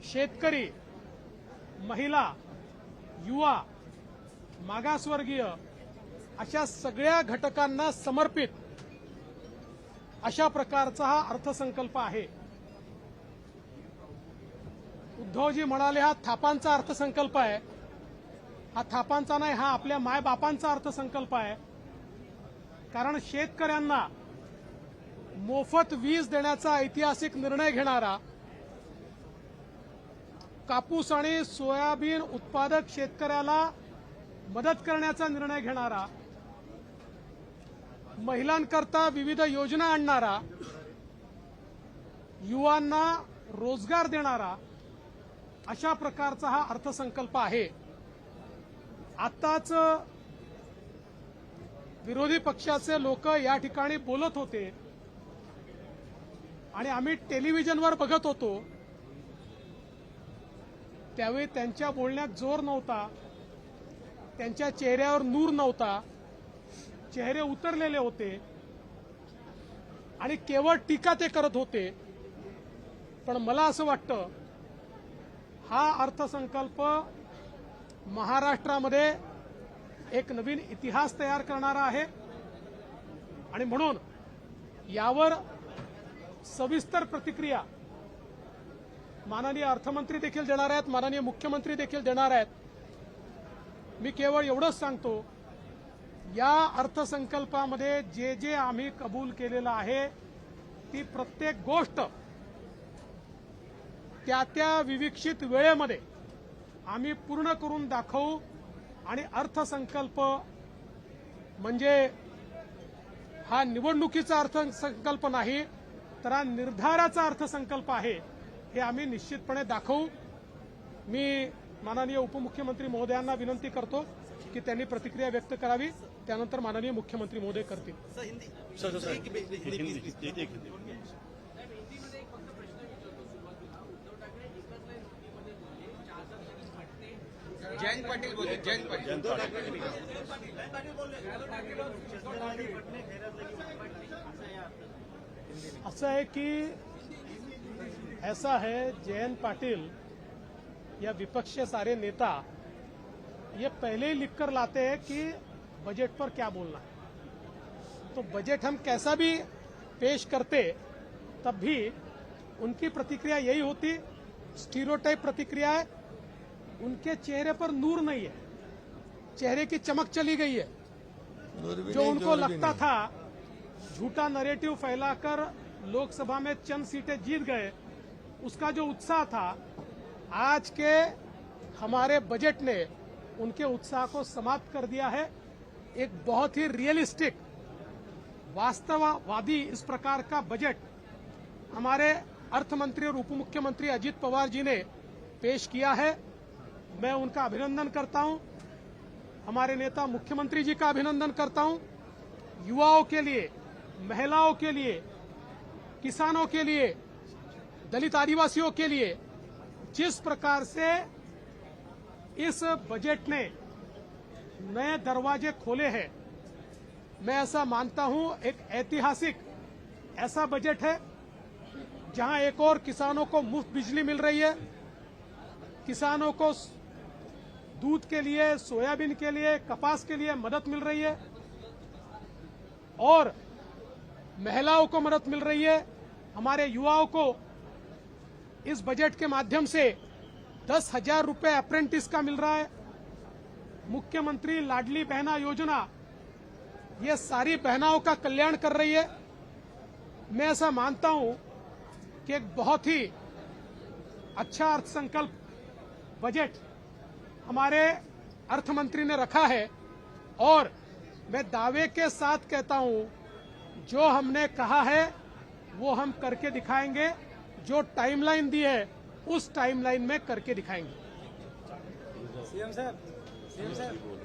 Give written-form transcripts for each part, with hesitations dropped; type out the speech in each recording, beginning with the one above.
शेतकरी, महिला, युवा, मागासवर्गीय अशा सगळ्या घटकांना समर्पित अशा प्रकारचा हा अर्थसंकल्प आहे। उद्धवजी म्हणाले हा थापांचा अर्थसंकल्प आहे। हा थापांचा नाही, हा आपल्या मायबापांचा अर्थसंकल्प आहे। कारण शेतकऱ्यांना मोफत वीज देण्याचा ऐतिहासिक निर्णय घेणारा, कापूस आणि सोयाबीन उत्पादक शेतकऱ्याला मदत करण्याचा निर्णय घेणारा, महिलांकरता विविध योजना आणणारा, युवांना रोजगार देणारा अशा प्रकारचा हा अर्थसंकल्प आहे। आताच विरोधी पक्षाचे लोक या ठिकाणी बोलत होते आणि आम्ही टेलिव्हिजनवर बघत होतो, त्यावेळी त्यांच्या बोलण्यात जोर नव्हता, त्यांच्या चेहऱ्यावर नूर नव्हता, चेहरे उतरलेले होते आणि केवळ टीका ते करत होते। पण मला असं वाटतं हा अर्थसंकल्प महाराष्ट्रामध्ये एक नवीन इतिहास तयार करणारा आहे आणि म्हणून यावर सविस्तर प्रतिक्रिया माननीय अर्थमंत्री देखील देणार आहेत, माननीय मुख्यमंत्री देखील देणार आहेत। मी केवळ एवढंच सांगतो, या अर्थसंकल्पामध्ये जे जे आम्ही कबूल केलेलं आहे ती प्रत्येक गोष्ट त्या त्या विविक्षित वेळेमध्ये आम्ही पूर्ण करून दाखवू आणि अर्थसंकल्प म्हणजे हा निवडणुकीचा अर्थसंकल्प नाही, तर हा निर्धाराचा अर्थसंकल्प आहे, हे आम्ही निश्चितपणे दाखवू। मी माननीय उपमुख्यमंत्री महोदयांना विनंती करतो की त्यांनी प्रतिक्रिया व्यक्त करावी, त्यानंतर माननीय मुख्यमंत्री महोदय करतील। जयंत पाटील बोलले, जयंत पाटील ऐसा है कि ऐसा है, जयंत पाटिल या विपक्ष के सारे नेता ये पहले ही लिखकर लाते हैं कि बजट पर क्या बोलना है। तो बजट हम कैसा भी पेश करते तब भी उनकी प्रतिक्रिया यही होती, स्टीरियोटाइप प्रतिक्रिया है। उनके चेहरे पर नूर नहीं है, चेहरे की चमक चली गई है। जो उनको लगता था झूठा नैरेटिव फैलाकर लोकसभा में चंद सीटें जीत गए, उसका जो उत्साह था, आज के हमारे बजट ने उनके उत्साह को समाप्त कर दिया है। एक बहुत ही रियलिस्टिक, वास्तववादी इस प्रकार का बजट हमारे अर्थमंत्री और उपमुख्यमंत्री अजित पवार जी ने पेश किया है। मैं उनका अभिनंदन करता हूं, हमारे नेता मुख्यमंत्री जी का अभिनंदन करता हूं। युवाओं के लिए, महिलाओं के लिए, किसानों के लिए, दलित आदिवासियों के लिए जिस प्रकार से इस बजट ने नए दरवाजे खोले हैं, मैं ऐसा मानता हूं एक ऐतिहासिक ऐसा बजट है जहां एक और किसानों को मुफ्त बिजली मिल रही है, किसानों को दूध के लिए, सोयाबीन के लिए, कपास के लिए मदद मिल रही है और महिलाओं को मदद मिल रही है। हमारे युवाओं को इस बजट के माध्यम से 10,000 रुपए अप्रेंटिस का मिल रहा है। मुख्यमंत्री लाडली बहना योजना ये सारी बहनाओं का कल्याण कर रही है। मैं ऐसा मानता हूं कि एक बहुत ही अच्छा अर्थसंकल्प बजट हमारे अर्थमंत्री ने रखा है और मैं दावे के साथ कहता हूं, जो हमने कहा है वो हम करके दिखाएंगे। जो टाइमलाइन दी है उस टाइमलाइन में करके दिखाएंगे। सीएम साहब, सीएम साहब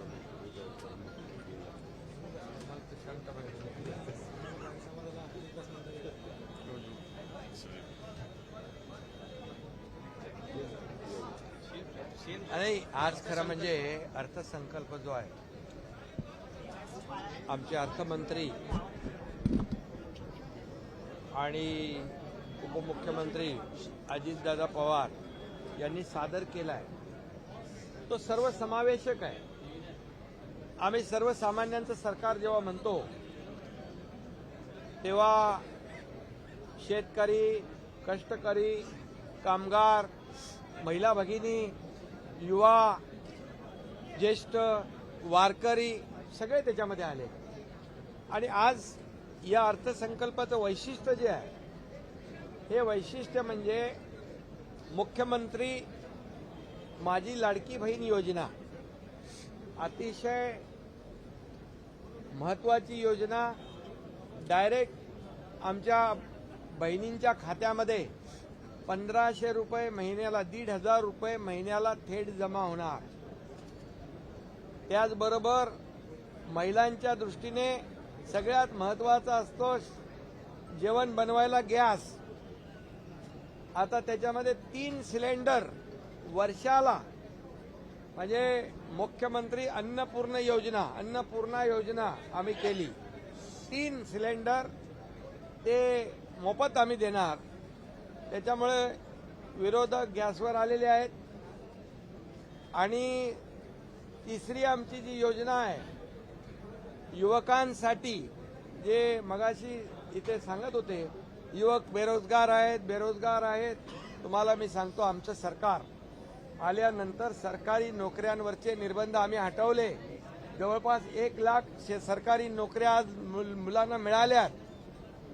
आणि आज खरं म्हणजे अर्थसंकल्प जो आहे, आमचे अर्थमंत्री आणि उपमुख्यमंत्री अजितदादा पवार यांनी सादर केला आहे तो सर्वसमावेशक आहे. आम्ही सर्वसामान्यांचं सरकार जेव्हा म्हणतो तेव्हा शेतकरी, कष्टकरी, कामगार, महिला भगिनी, युवा, ज्येष्ठ, वारकरी सगळे त्याच्यामध्ये आले. आणि आज या अर्थसंकल्पाचं वैशिष्ट्य जे आहे हे वैशिष्ट्य म्हणजे मुख्यमंत्री माझी लाडकी बहीण योजना, अतिशय महत्वाची योजना. डायरेक्ट आमच्या बहिणींच्या खात्यामध्ये 1500 रुपये महिन्याला, 1500 रुपये महिन्याला थेट जमा होणार. त्याचबरोबर महिलांच्या दृष्टीने सगळ्यात महत्वाचा असतो जेवण बनवायला गॅस. आता त्याच्यामध्ये 3 सिलेंडर वर्षाला, म्हणजे मुख्यमंत्री अन्नपूर्णा योजना आम्ही केली. 3 सिलेंडर ते मोफत आम्ही देणार. त्याच्यामुळे विरोधक गॅसवर आलेले आहेत. आणि तिसरी आमची जी योजना आहे युवकांसाठी, जे मगाशी इथे सांगत होते युवक बेरोजगार आहेत. तुम्हाला मी सांगतो आमचं सरकार आल्यानंतर सरकारी नोकऱ्यांवरचे निर्बंध आम्ही हटवले. जवळपास 1 लाख सरकारी नोकऱ्या आज मुलांना मिळाल्यात.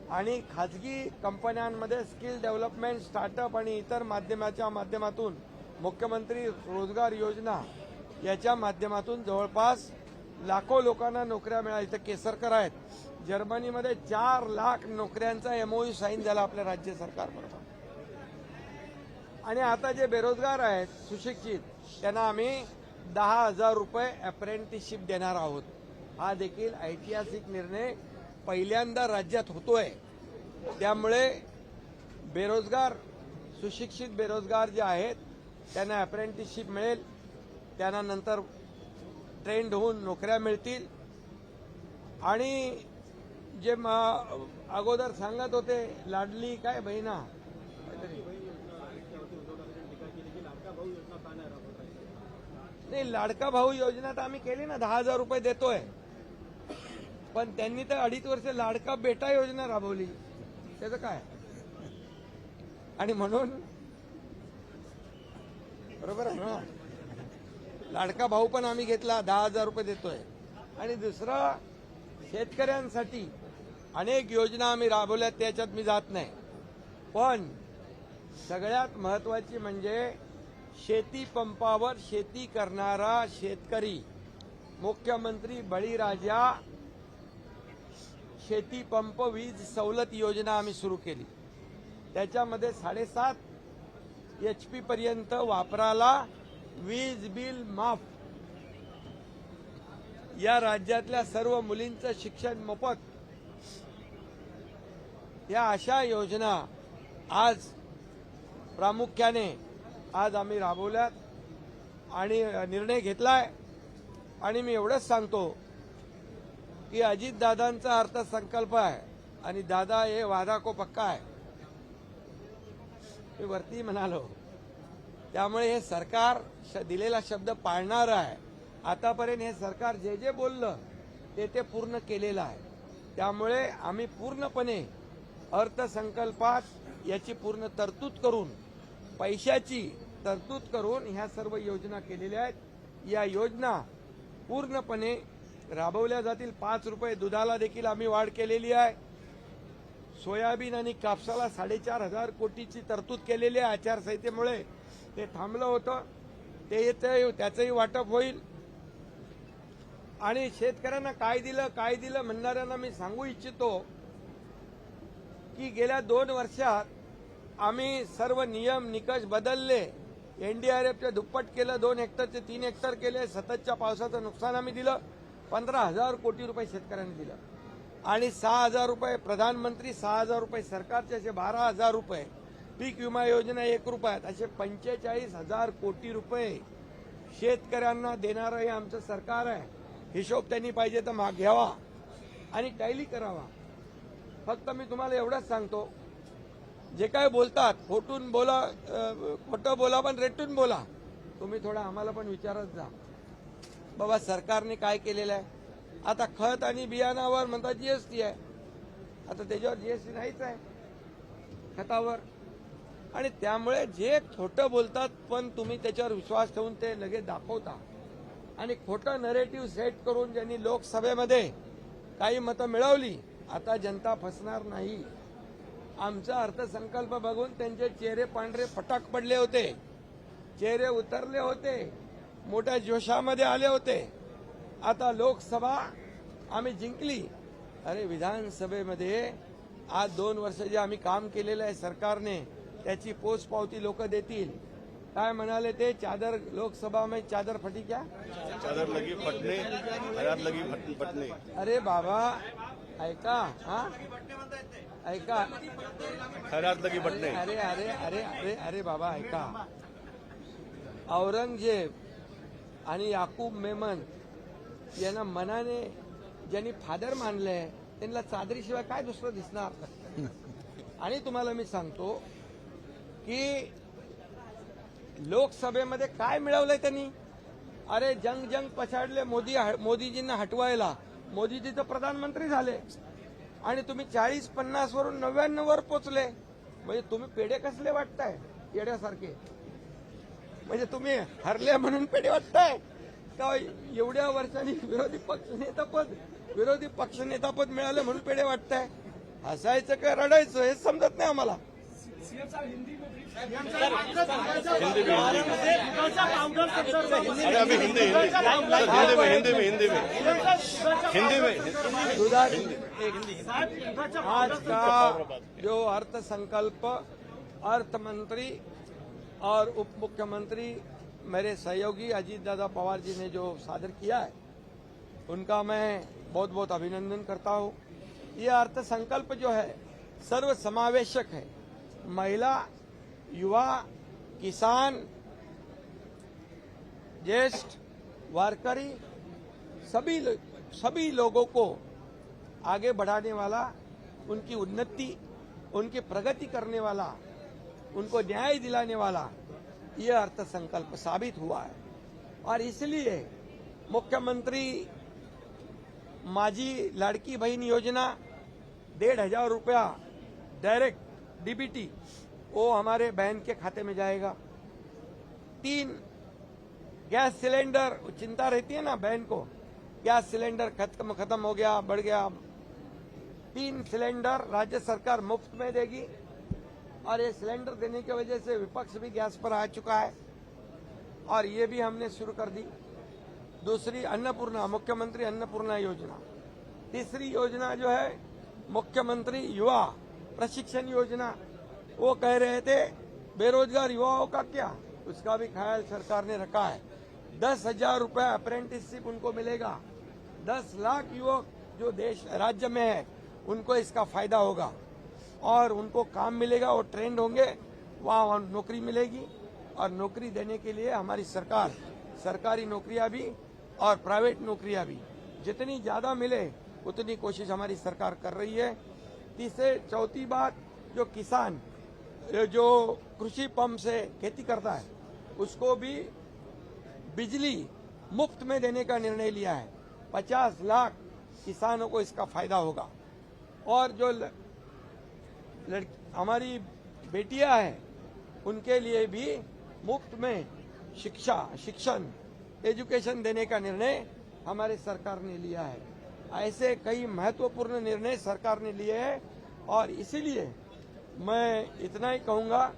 आणि खाजगी कंपन्यांमध्ये स्किल डेव्हलपमेंट, स्टार्टअप आणि इतर माध्यमाच्या माध्यमातून मुख्यमंत्री रोजगार योजना याच्या माध्यमातून जवळपास लाखो लोकांना नोकऱ्या मिळाल्या. इथं केसरकर आहेत. जर्मनीमध्ये 4 लाख नोकऱ्यांचा MOU साईन झाला आपल्या राज्य सरकारबरोबर. आणि आता जे बेरोजगार आहेत सुशिक्षित त्यांना आम्ही 10,000 रुपये अप्रेंटिसशिप देणार आहोत. हा देखील ऐतिहासिक निर्णय पहिल्यांदा राज्यात होतोय. त्यामुळे बेरोजगार, सुशिक्षित बेरोजगार जे आहेत त्यांना अप्रेंटिसशिप मिळेल. त्यांना नंतर ट्रेंड होऊन नोकऱ्या मिळतील. आणि जे अगोदर सांगत होते लाडली काय बहिणा, नाही लाडका भाऊ योजना तर आम्ही केली ना, 10,000 रुपये देतोय. पण त्यांनी तर 2.5 वर्ष लाडका बेटा योजना राबवली. त्याचं काय? आणि म्हणून बरोबर आहे ना, लाडका भाऊ पण आम्ही घेतला, 10,000 रुपये देतोय. आणि दुसरा शेतकऱ्यांसाठी अनेक योजना आम्ही राबवल्या, त्याच्यात मी जात नाही. पण सगळ्यात महत्वाची म्हणजे शेती पंपावर शेती करणारा शेतकरी, मुख्यमंत्री बळीराजा शेती पंप वीज सवलत योजना आम्ही सुरू केली. त्याच्यामध्ये 7.5 HP पर्यंत वापराला वीज बिल माफ. या राज्यातल्या सर्व मुलींचं शिक्षण मोफत. या अशा योजना आज प्रामुख्याने आज आम्ही राबवल्यात आणि निर्णय घेतलाय. आणि मी एवढंच सांगतो की अजितदादांचा अर्थसंकल्प आहे आणि दादा हे वादा को पक्का आहे, मी वरती म्हणालो. त्यामुळे हे सरकार दिलेला शब्द पाळणार आहे. आतापर्यंत हे सरकार जे जे बोललं ते पूर्ण केलेलं आहे. त्यामुळे आम्ही पूर्णपणे अर्थसंकल्पात याची पूर्ण तरतूद करून, पैशाची तरतूद करून ह्या सर्व योजना केलेल्या आहेत. या योजना पूर्णपणे राबवल्या जातील. 5 रुपये दुधाला देखील आम्ही वाढ केलेली आहे. सोयाबीन आणि कापसाला 4,500 कोटीची तरतूद केलेली आहे. आचारसंहितेमुळे ते थांबलं होतं, त्याचंही वाटप होईल. आणि शेतकऱ्यांना काय दिलं म्हणणाऱ्यांना मी सांगू इच्छितो की गेल्या 2 वर्षात आम्ही सर्व नियम निकष बदलले. NDRFचे दुप्पट केलं, 2 हेक्टरचे 3 हेक्टर केले. सततच्या पावसाचं नुकसान आम्ही दिलं. 15,000 कोटी रुपये शेतकऱ्यांनी दिलं. आणि 6,000 रुपये प्रधानमंत्री, 6,000 रुपये सरकारचे, असे 12,000 रुपये. पीक विमा योजना 1 रुपयात, असे 45,000 कोटी रुपये शेतकऱ्यांना देणारं हे आमचं सरकार आहे. हिशोब त्यांनी पाहिजे तर माग घ्यावा आणि टॅली करावा. फक्त मी तुम्हाला एवढंच सांगतो जे काय बोलतात खोटून बोला, खोटं बोला पण रेटून बोला. तुम्ही थोडा आम्हाला पण विचारत जा बाबा सरकारने काय केलेलं आहे. आता खत आणि बियाणावर म्हणतात जीएसटी आहे, आता त्याच्यावर जीएसटी नाहीच आहे खतावर. आणि त्यामुळे जे खोटं बोलतात पण तुम्ही त्याच्यावर विश्वास ठेवून ते लगेच दाखवता आणि खोटं नरेटिव्ह सेट करून ज्यांनी लोकसभेमध्ये काही मतं मिळवली, आता जनता फसणार नाही. आमचा अर्थसंकल्प बघून त्यांचे चेहरे पांढरे फटाक पडले होते, चेहरे उतरले होते, मोठ्या जोशामध्ये आले होते. आता लोकसभा आम्ही जिंकली. अरे विधानसभेमध्ये आज 2 वर्ष जे आम्ही काम केलेलं आहे सरकारने त्याची पोचपावती लोक देतील. काय म्हणाले ते, चादर लोकसभा में चादर फटी क्या, चादर लगी फटने, हयात लगी फटने. अरे बाबा ऐका, हा ऐका, खैरात लगी फटने. अरे अरे अरे अरे अरे बाबा ऐका. औरंगजेब आणि याकूब मेमन यांना मनाने ज्यांनी फादर मानले त्यांना चादरीशिवाय काय दुसरं दिसणार. आणि तुम्हाला मी सांगतो की लोकसभेमध्ये काय मिळवलंय त्यांनी. अरे जंग पछाडले मोदीजींना हटवायला. मोदीजी तर प्रधानमंत्री झाले आणि तुम्ही 40-50 वरून 99 वर पोचले. म्हणजे तुम्ही पेढे कसले वाटताय येड्यासारखे. म्हणजे तुम्ही हरले म्हणून पेढे वाटताय का एवढ्या वर्षांनी विरोधी पक्षनेतापद मिळालं म्हणून पेढे वाटताय. हसायचं का रडायचं हे समजत नाही आम्हाला. अरे अभी हिंदी में आज का जो अर्थसंकल्प अर्थ मंत्री और उप मुख्यमंत्री मेरे सहयोगी अजीत दादा पवार जी ने जो सादर किया है उनका मैं बहुत बहुत अभिनंदन करता हूँ. ये अर्थसंकल्प जो है सर्व समावेशक है. महिला, युवा, किसान, ज्येष्ठ, वारकरी सभी लोगों को आगे बढ़ाने वाला, उनकी उन्नति, उनकी प्रगति करने वाला, उनको न्याय दिलाने वाला ये अर्थसंकल्प साबित हुआ है. और इसलिए मुख्यमंत्री माझी लाड़की बहन योजना 1,500 रुपया डायरेक्ट डीबीटी वो हमारे बहन के खाते में जाएगा. 3 गैस सिलेंडर, चिंता रहती है ना बहन को, गैस सिलेंडर खत्म हो गया, बढ़ गया. 3 सिलेंडर राज्य सरकार मुफ्त में देगी. और ये सिलेंडर देने की वजह से विपक्ष भी गैस पर आ चुका है और ये भी हमने शुरू कर दी. दूसरी अन्नपूर्णा, मुख्यमंत्री अन्नपूर्णा योजना. तीसरी योजना जो है मुख्यमंत्री युवा प्रशिक्षण योजना. वो कह रहे थे बेरोजगार युवाओं का क्या, उसका भी ख्याल सरकार ने रखा है. 10,000 रुपया अप्रेंटिसशिप उनको मिलेगा. 10 लाख युवक जो देश राज्य में है उनको इसका फायदा होगा और उनको काम मिलेगा. वो ट्रेंड होंगे, वहाँ नौकरी मिलेगी. और नौकरी देने के लिए हमारी सरकार सरकारी नौकरियां भी और प्राइवेट नौकरियां भी जितनी ज्यादा मिले उतनी कोशिश हमारी सरकार कर रही है. चौथी बात, जो किसान जो कृषि पंप से खेती करता है उसको भी बिजली मुफ्त में देने का निर्णय लिया है. 50 लाख किसानों को इसका फायदा होगा. और जो हमारी बेटियां हैं उनके लिए भी मुफ्त में शिक्षण एजुकेशन देने का निर्णय हमारे सरकार ने लिया है. ऐसे कई महत्वपूर्ण निर्णय सरकार ने लिए हैं और इसीलिए मैं इतना ही कहूंगा,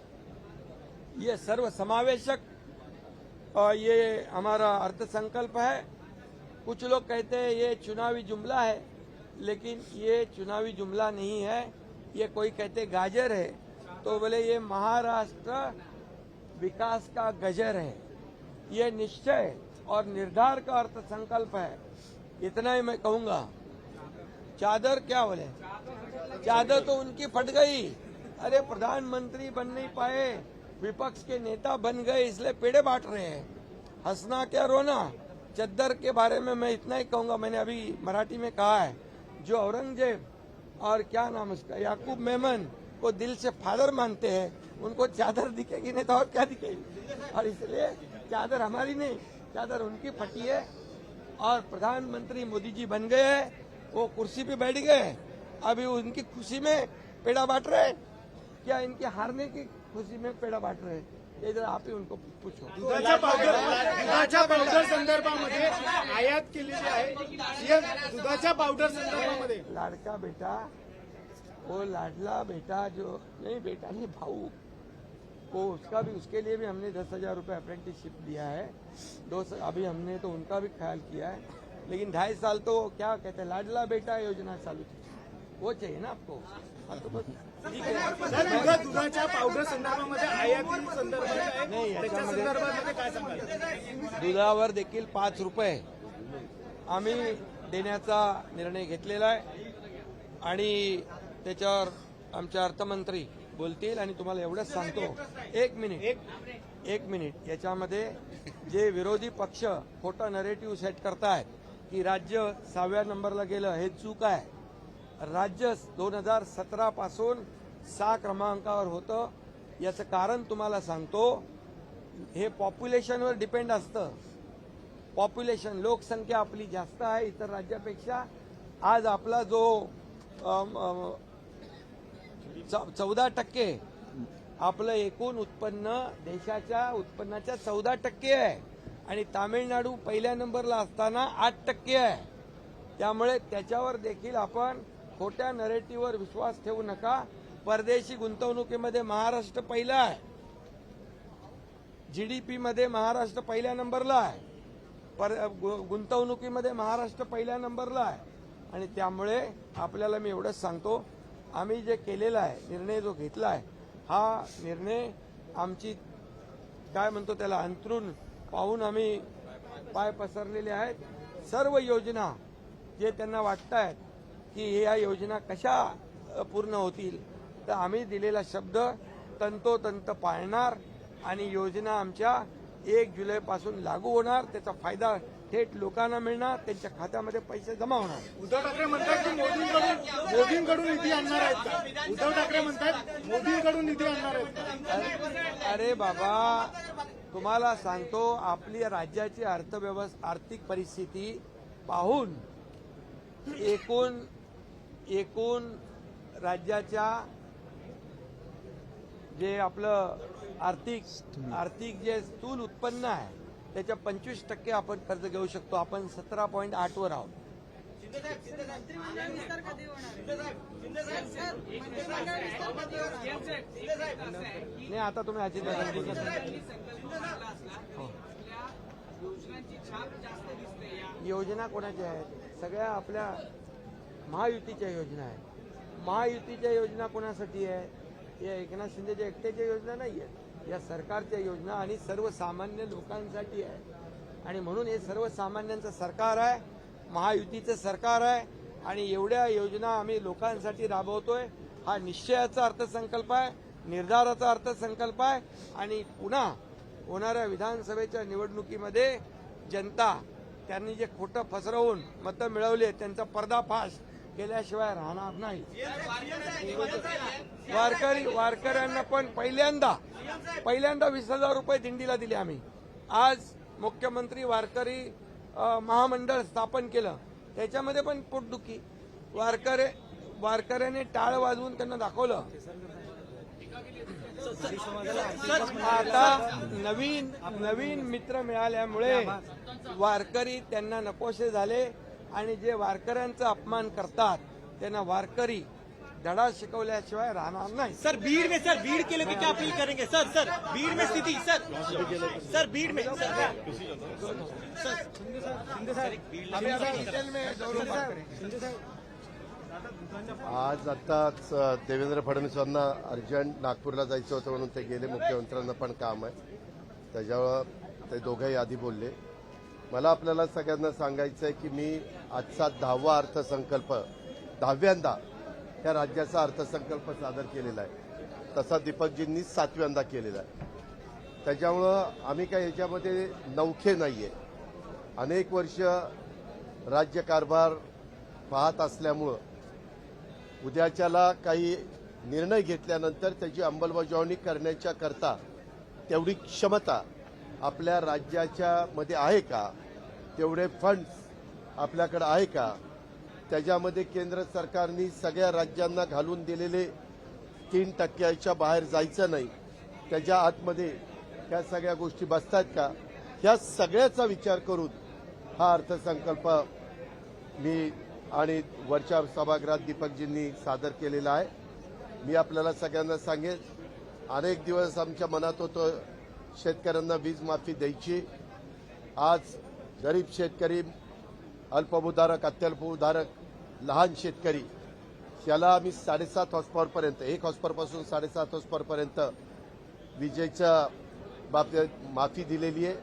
ये सर्व समावेशक ये हमारा अर्थसंकल्प है. कुछ लोग कहते हैं ये चुनावी जुमला है, लेकिन ये चुनावी जुमला नहीं है. ये कोई कहते गाजर है तो बोले ये महाराष्ट्र विकास का गजर है. ये निश्चय और निर्धार का अर्थसंकल्प है. इतना ही मैं कहूंगा. चादर क्या बोले, चादर तो उनकी फट गई. अरे प्रधानमंत्री बन नहीं पाए, विपक्ष के नेता बन गए इसलिए पेड़े बांट रहे हैं. हंसना क्या रोना. चद्दर के बारे में मैं इतना ही कहूंगा, मैंने अभी मराठी में कहा है, जो औरंगजेब और क्या नाम उसका याकूब मेमन उनको दिल से फादर मानते हैं, उनको चादर दिखेगी नहीं तो और क्या दिखेगी। और इसलिए चादर हमारी नहीं, चादर उनकी फटी है। और प्रधानमंत्री मोदी जी बन गए हैं, वो कुर्सी पे बैठ गए, अभी उनकी खुशी में पेड़ा बांट रहे हैं, क्या इनके हारने की खुशी में पेड़ा बांट रहे हैं? ये जरा आप ही उनको पूछो। दुधाच्या पावडर संदर्भामध्ये आयात केलेली आहे सीएम दुधाच्या पावडर संदर्भामध्ये लाडका बेटा, वो लाडला बेटा जो नहीं, बेटा नहीं, भाऊ, वो उसका भी, उसके लिए भी हमने 10,000 रुपये अप्रेंटिसशिप दिया है। अभी हमने तो उनका भी ख्याल किया है, लेकिन 2.5 साल तो क्या कहते हैं, लाडला बेटा योजना चालू थी, वो चाहिए ना आपको। हाँ, तो बस ठीक है। सर दुधाच्या पावडर संदर्भामध्ये आयाती संदर्भात आहे नाही, त्याच्या याच्यामध्ये संदर्भामध्ये काय सांगाल? दुधावर देखील 5 रुपये आम्ही देण्याचा निर्णय घेतलेला आहे आणि त्याच्यावर आमचे अर्थमंत्री बोलतील आणि तुम्हाला एवढंच सांगतो, एक मिनिट याच्यामध्ये जे विरोधी पक्ष खोटा नरेटिव्ह सेट करतायत की राज्य 6व्या नंबरला गेलं, हे चूक आहे। राज्य 2017 पासून 6 क्रमांकावर होतं। याचं कारण तुम्हाला सांगतो, हे पॉप्युलेशनवर डिपेंड असतं। पॉप्युलेशन, लोकसंख्या आपली जास्त आहे इतर राज्यापेक्षा। आज आपला जो 14% आपलं एकूण उत्पन्न देशाच्या उत्पन्नाच्या 14% आहे आणि तामिळनाडू पहिल्या नंबरला असताना 8% आहे। त्यामुळे त्याच्यावर देखील आपण खोट्या नरेटिव्हवर विश्वास ठेवू नका। परदेशी गुंतवणुकीमध्ये महाराष्ट्र पहिला आहे, जीडीपी मध्ये महाराष्ट्र पहिल्या नंबरला आहे, गुंतवणुकीमध्ये महाराष्ट्र पहिल्या नंबरला आहे। आणि त्यामुळे आपल्याला मी एवढंच सांगतो, आम्ही जे केलेला आहे निर्णय जो घेतला आहे, हा निर्णय आमची काय म्हणतो त्याला अंतरून पाहून आम्ही पाय पसरलेले आहेत। सर्व योजना जे त्यांना वाटतायत की या योजना कशा पूर्ण होतील, तर आम्ही दिलेला शब्द तंतोतंत पाळणार आणि योजना आमच्या 1 जुलैपासून लागू होणार। त्याचा फायदा थेट लोकांना मिळणार, त्यांच्या खात्यामध्ये पैसे जमा होणार। उद्धव ठाकरे म्हणतात की मोदींकडून निधी आणणार आहेत का? उद्धव ठाकरे म्हणतात मोदींकडून निधी आणणार आहेत का? अरे बाबा, तुम्हाला सांगतो, आपली राज्याची आर्थिक परिस्थिती पाहून एकूण राज्याच्या जे आपलं आर्थिक जे स्थूल उत्पन्न आहे त्याच्या 25% आपण कर्ज घेऊ शकतो। आपण 17.8 वर आहोत। नाही, आता तुम्ही अजित योजना कोणाच्या आहेत? सगळ्या आपल्या महायुतीच्या योजना आहेत। महायुतीच्या योजना कोणासाठी आहे? या एकनाथ शिंदेच्या एकट्याच्या योजना नाही आहेत, या सरकारच्या योजना आणि सर्वसामान्य लोकांसाठी आहे। आणि म्हणून हे सर्वसामान्यांचं सरकार आहे, महायुतीचं सरकार आहे आणि एवढ्या योजना आम्ही लोकांसाठी राबवतोय। हा निश्चयाचा अर्थसंकल्प आहे, निर्धाराचा अर्थसंकल्प आहे आणि पुन्हा होणाऱ्या विधानसभेच्या निवडणुकीमध्ये जनता त्यांनी जे खोटं फसवून मतं मिळवले त्यांचा पर्दाफाश केल्याशिवाय राहणार नाही। वारकऱ्यांना पण पहिल्यांदा 20,000 रुपये दिंडीला दिले आम्ही। आज मुख्यमंत्री वारकरी महामंडळ स्थापन केलं, त्याच्यामध्ये पण पोटदुखी। वारकऱ्याने टाळ वाजवून त्यांना दाखवलं। आता नवीन मित्र मिळाल्यामुळे वारकरी त्यांना नकोसे झाले आणि जे वारकऱ्यांचा अपमान करतात त्यांना वारकरी धडा शिकवल्याशिवाय राहणार नाही। सर भीड़ के लिए क्या अपील करेंगे? सर भीड़ में स्थिति सर भीड़ में आज आताच देवेंद्र फडणवीसांना अर्जंट नागपूरला जायचं होतं म्हणून ते गेले। मुख्यमंत्र्यांना पण काम आहे, त्याच्यावर ते दोघंही आधी बोलले। मला आपल्याला सगळ्यांना सांगायचं आहे की मी आजचा 10वा अर्थसंकल्प 10व्यांदा या राज्याचा अर्थसंकल्प सादर केलेला आहे, तसा दीपकजींनी 7व्यांदा केलेला आहे। त्याच्यामुळं आम्ही काही याच्यामध्ये नवखे नाहीये। अनेक वर्ष राज्यकारभार पाहत असल्यामुळं उद्याच्याला काही निर्णय घेतल्यानंतर त्याची अंमलबजावणी करण्याच्या करता तेवढी क्षमता आपल्या राज्याच्या मध्ये आहे का, तेवढे फंड्स आपल्याकडे आहे का, त्याच्यामध्ये केंद्र सरकारने सगळ्या राज्यांना घालून दिलेले 3% बाहेर जायचं नाही, त्याच्या आतमध्ये ह्या सगळ्या गोष्टी बसतात का, ह्या सगळ्याचा विचार करून हा अर्थसंकल्प मी आणि वरच्या सभागृहात दीपकजींनी सादर केलेला आहे. मी आपल्याला सगळ्यांना सांगेन, अनेक दिवस आमच्या मनात होतं शेतकऱ्यांना वीज माफी द्यायची. आज गरीब शेतकरी, अल्पभूधारक, अत्यल्पभूधारक, लहान शेतकरी याला आम्ही 7.5 हॉर्सपॉवरपर्यंत 1 हॉर्सपॉवरपासून 7.5 हॉर्सपॉवरपर्यंत विजेच्या बाबतीत माफी दिलेली आहे.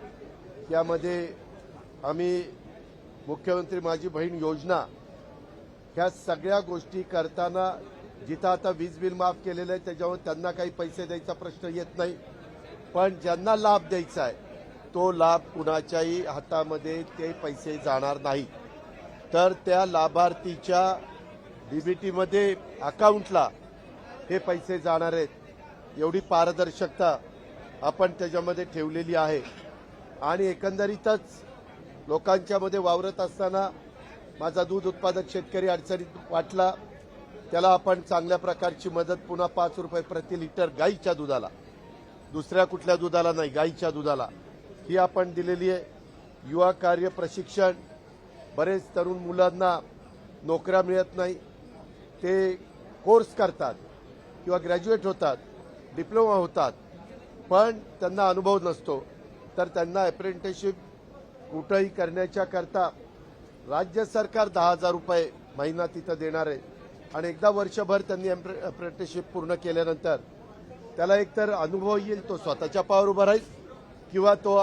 यामध्ये आम्ही मुख्यमंत्री माझी बहीण योजना ह्या सगळ्या गोष्टी करताना जिथं आता वीज बिल माफ केलेलं आहे त्याच्यावर त्यांना काही पैसे द्यायचा प्रश्न येत नाही, पण ज्यांना लाभ द्यायचा आहे तो लाभ कुणाच्याही हातामध्ये ते पैसे जाणार नाही, तर त्या लाभार्थीच्या डीबीटीमध्ये अकाउंटला हे पैसे जाणार आहेत. एवढी पारदर्शकता आपण त्याच्यामध्ये ठेवलेली आहे. आणि एकंदरीतच लोकांच्या मध्ये वावरत असताना माझा दूध उत्पादक शेतकरी अडचणीत वाटला, त्याला आपण चांगल्या प्रकारची मदत पुन्हा 5 रुपये प्रति लिटर गाईच्या दुधाला, दुसऱ्या कुठल्या दुधाला नाही, गाईच्या दुधाला ही आपण दिलेली आहे. युवा कार्य प्रशिक्षण, बरेच तरुण मुलांना नोकऱ्या मिळत नाही, ते कोर्स करतात किंवा ग्रॅज्युएट होतात, डिप्लोमा होतात, पण त्यांना अनुभव नसतो, तर त्यांना अप्रेंटिसशिप कुठंही करण्याच्या करता राज्य सरकार 10,000 रुपये महिना तिथं देणार आहे. आणि एकदा वर्षभर त्यांनी अप्रेंटिसशिप पूर्ण केल्यानंतर त्याला एकतर अनुभव येईल, तो स्वतःच्या पायावर उभा राहील किंवा तो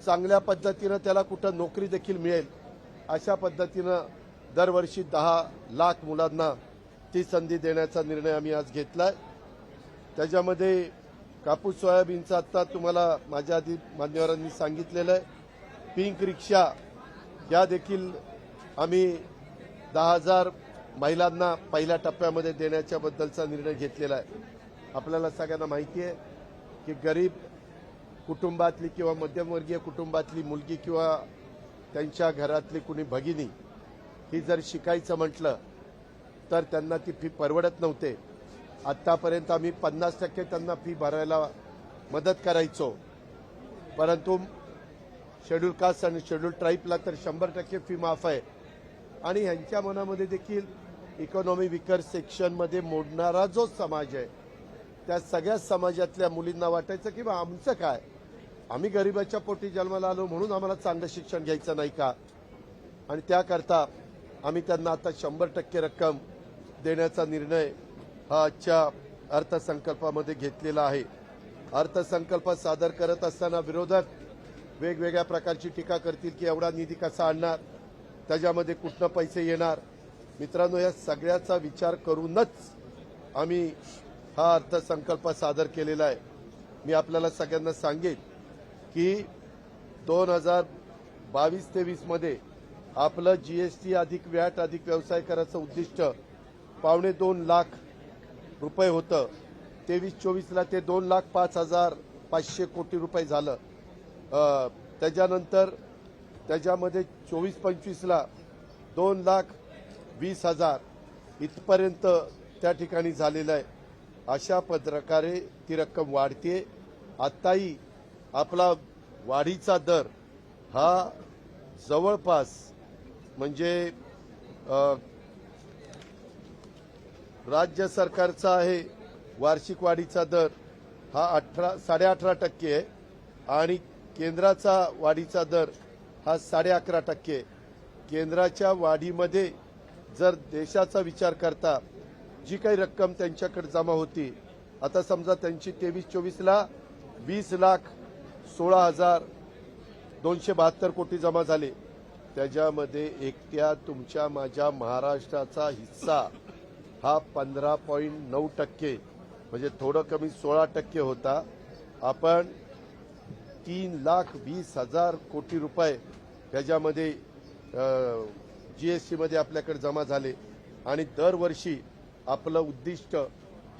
चांगल्या पद्धतीनं त्याला कुठं नोकरी देखील मिळेल. अशा पद्धतीनं दरवर्षी 10 लाख मुलांना ती संधी देण्याचा निर्णय आम्ही आज घेतलाय. त्याच्यामध्ये कापूस सोयाबीनचा आता तुम्हाला माझ्या आधी मान्यवरांनी सांगितलेलं आहे. पिंक रिक्षा या देखील आम्ही 10,000 महिलांना पहिल्या टप्प्यामध्ये देण्याच्या बद्दलचा निर्णय घेतलेला आहे. आपल्याला सगळ्यांना माहिती आहे की गरीब कुटुंबातली किंवा मध्यमवर्गीय कुटुंबातली मुलगी किंवा त्यांच्या घरातली कुणी भगिनी ही जर शिकायचं म्हटलं तर त्यांना ती फी परवडत नव्हते. आतापर्यंत आम्ही 50% त्यांना फी भरायला मदत करायचो, परंतु शेड्यूल कास्ट आणि शेड्यूल ट्राईबला तर 100% फी माफ आहे. आणि यांच्या मनामध्ये देखील इकॉनॉमी विकर सेक्शनमध्ये मोडणारा जो समाज आहे त्या सगळ्या समाजातल्या मुलींना वाटायचं की बा आमचं काय, आम्ही गरिबाच्या पोटी जन्माला आलो म्हणून आम्हाला चांगलं शिक्षण घ्यायचं नाही का. आणि त्याकरता आम्ही त्यांना आता 100% रक्कम देण्याचा निर्णय हा आजच्या अर्थसंकल्पामध्ये घेतलेला आहे. अर्थसंकल्प सादर करत असताना विरोधक वेगवेगळ्या प्रकारची टीका करतील की एवढा निधी कसा आणणार, त्याच्यामध्ये कुठनं पैसे येणार. मित्रांनो, या सगळ्याचा विचार करूनच आम्ही हा अर्थसंकल्प सादर केलेला आहे. मी आपल्याला सगळ्यांना सांगेन की 2022-23 मध्ये आपलं जीएसटी अधिक व्हॅट अधिक व्यवसाय कराचं उद्दिष्ट 2.25 लाख रुपये होतं. 23-24ला ते 2,05,500 कोटी रुपये झालं. त्याच्यानंतर त्याच्यामध्ये 24-25ला 2,20,000 इथपर्यंत त्या ठिकाणी झालेलं आहे. अशा प्रकारे ती रक्कम वाढते. आताही आपला वाढीचा दर हा जवळपास म्हणजे राज्य सरकारचा आहे वार्षिक वाढीचा दर हा 18.5% आहे आणि केंद्राचा वाढीचा दर हा 11.5%. केंद्राच्या वाढीमध्ये जर देशाचा विचार करता जी काही रक्कम त्यांच्याकडे जमा होती, आता समजा त्यांची 23-24ला 20,16,272 कोटी जमा झाले, त्याच्यामध्ये एकट्या तुमच्या माझ्या महाराष्ट्राचा हिस्सा हा 15.9% म्हणजे थोडं कमी 16% होता. आपण 3,20,000 कोटी रुपये त्याच्यामध्ये जीएसटी मध्ये आपल्याकडे जमा झाले आणि दरवर्षी आपलं उद्दिष्ट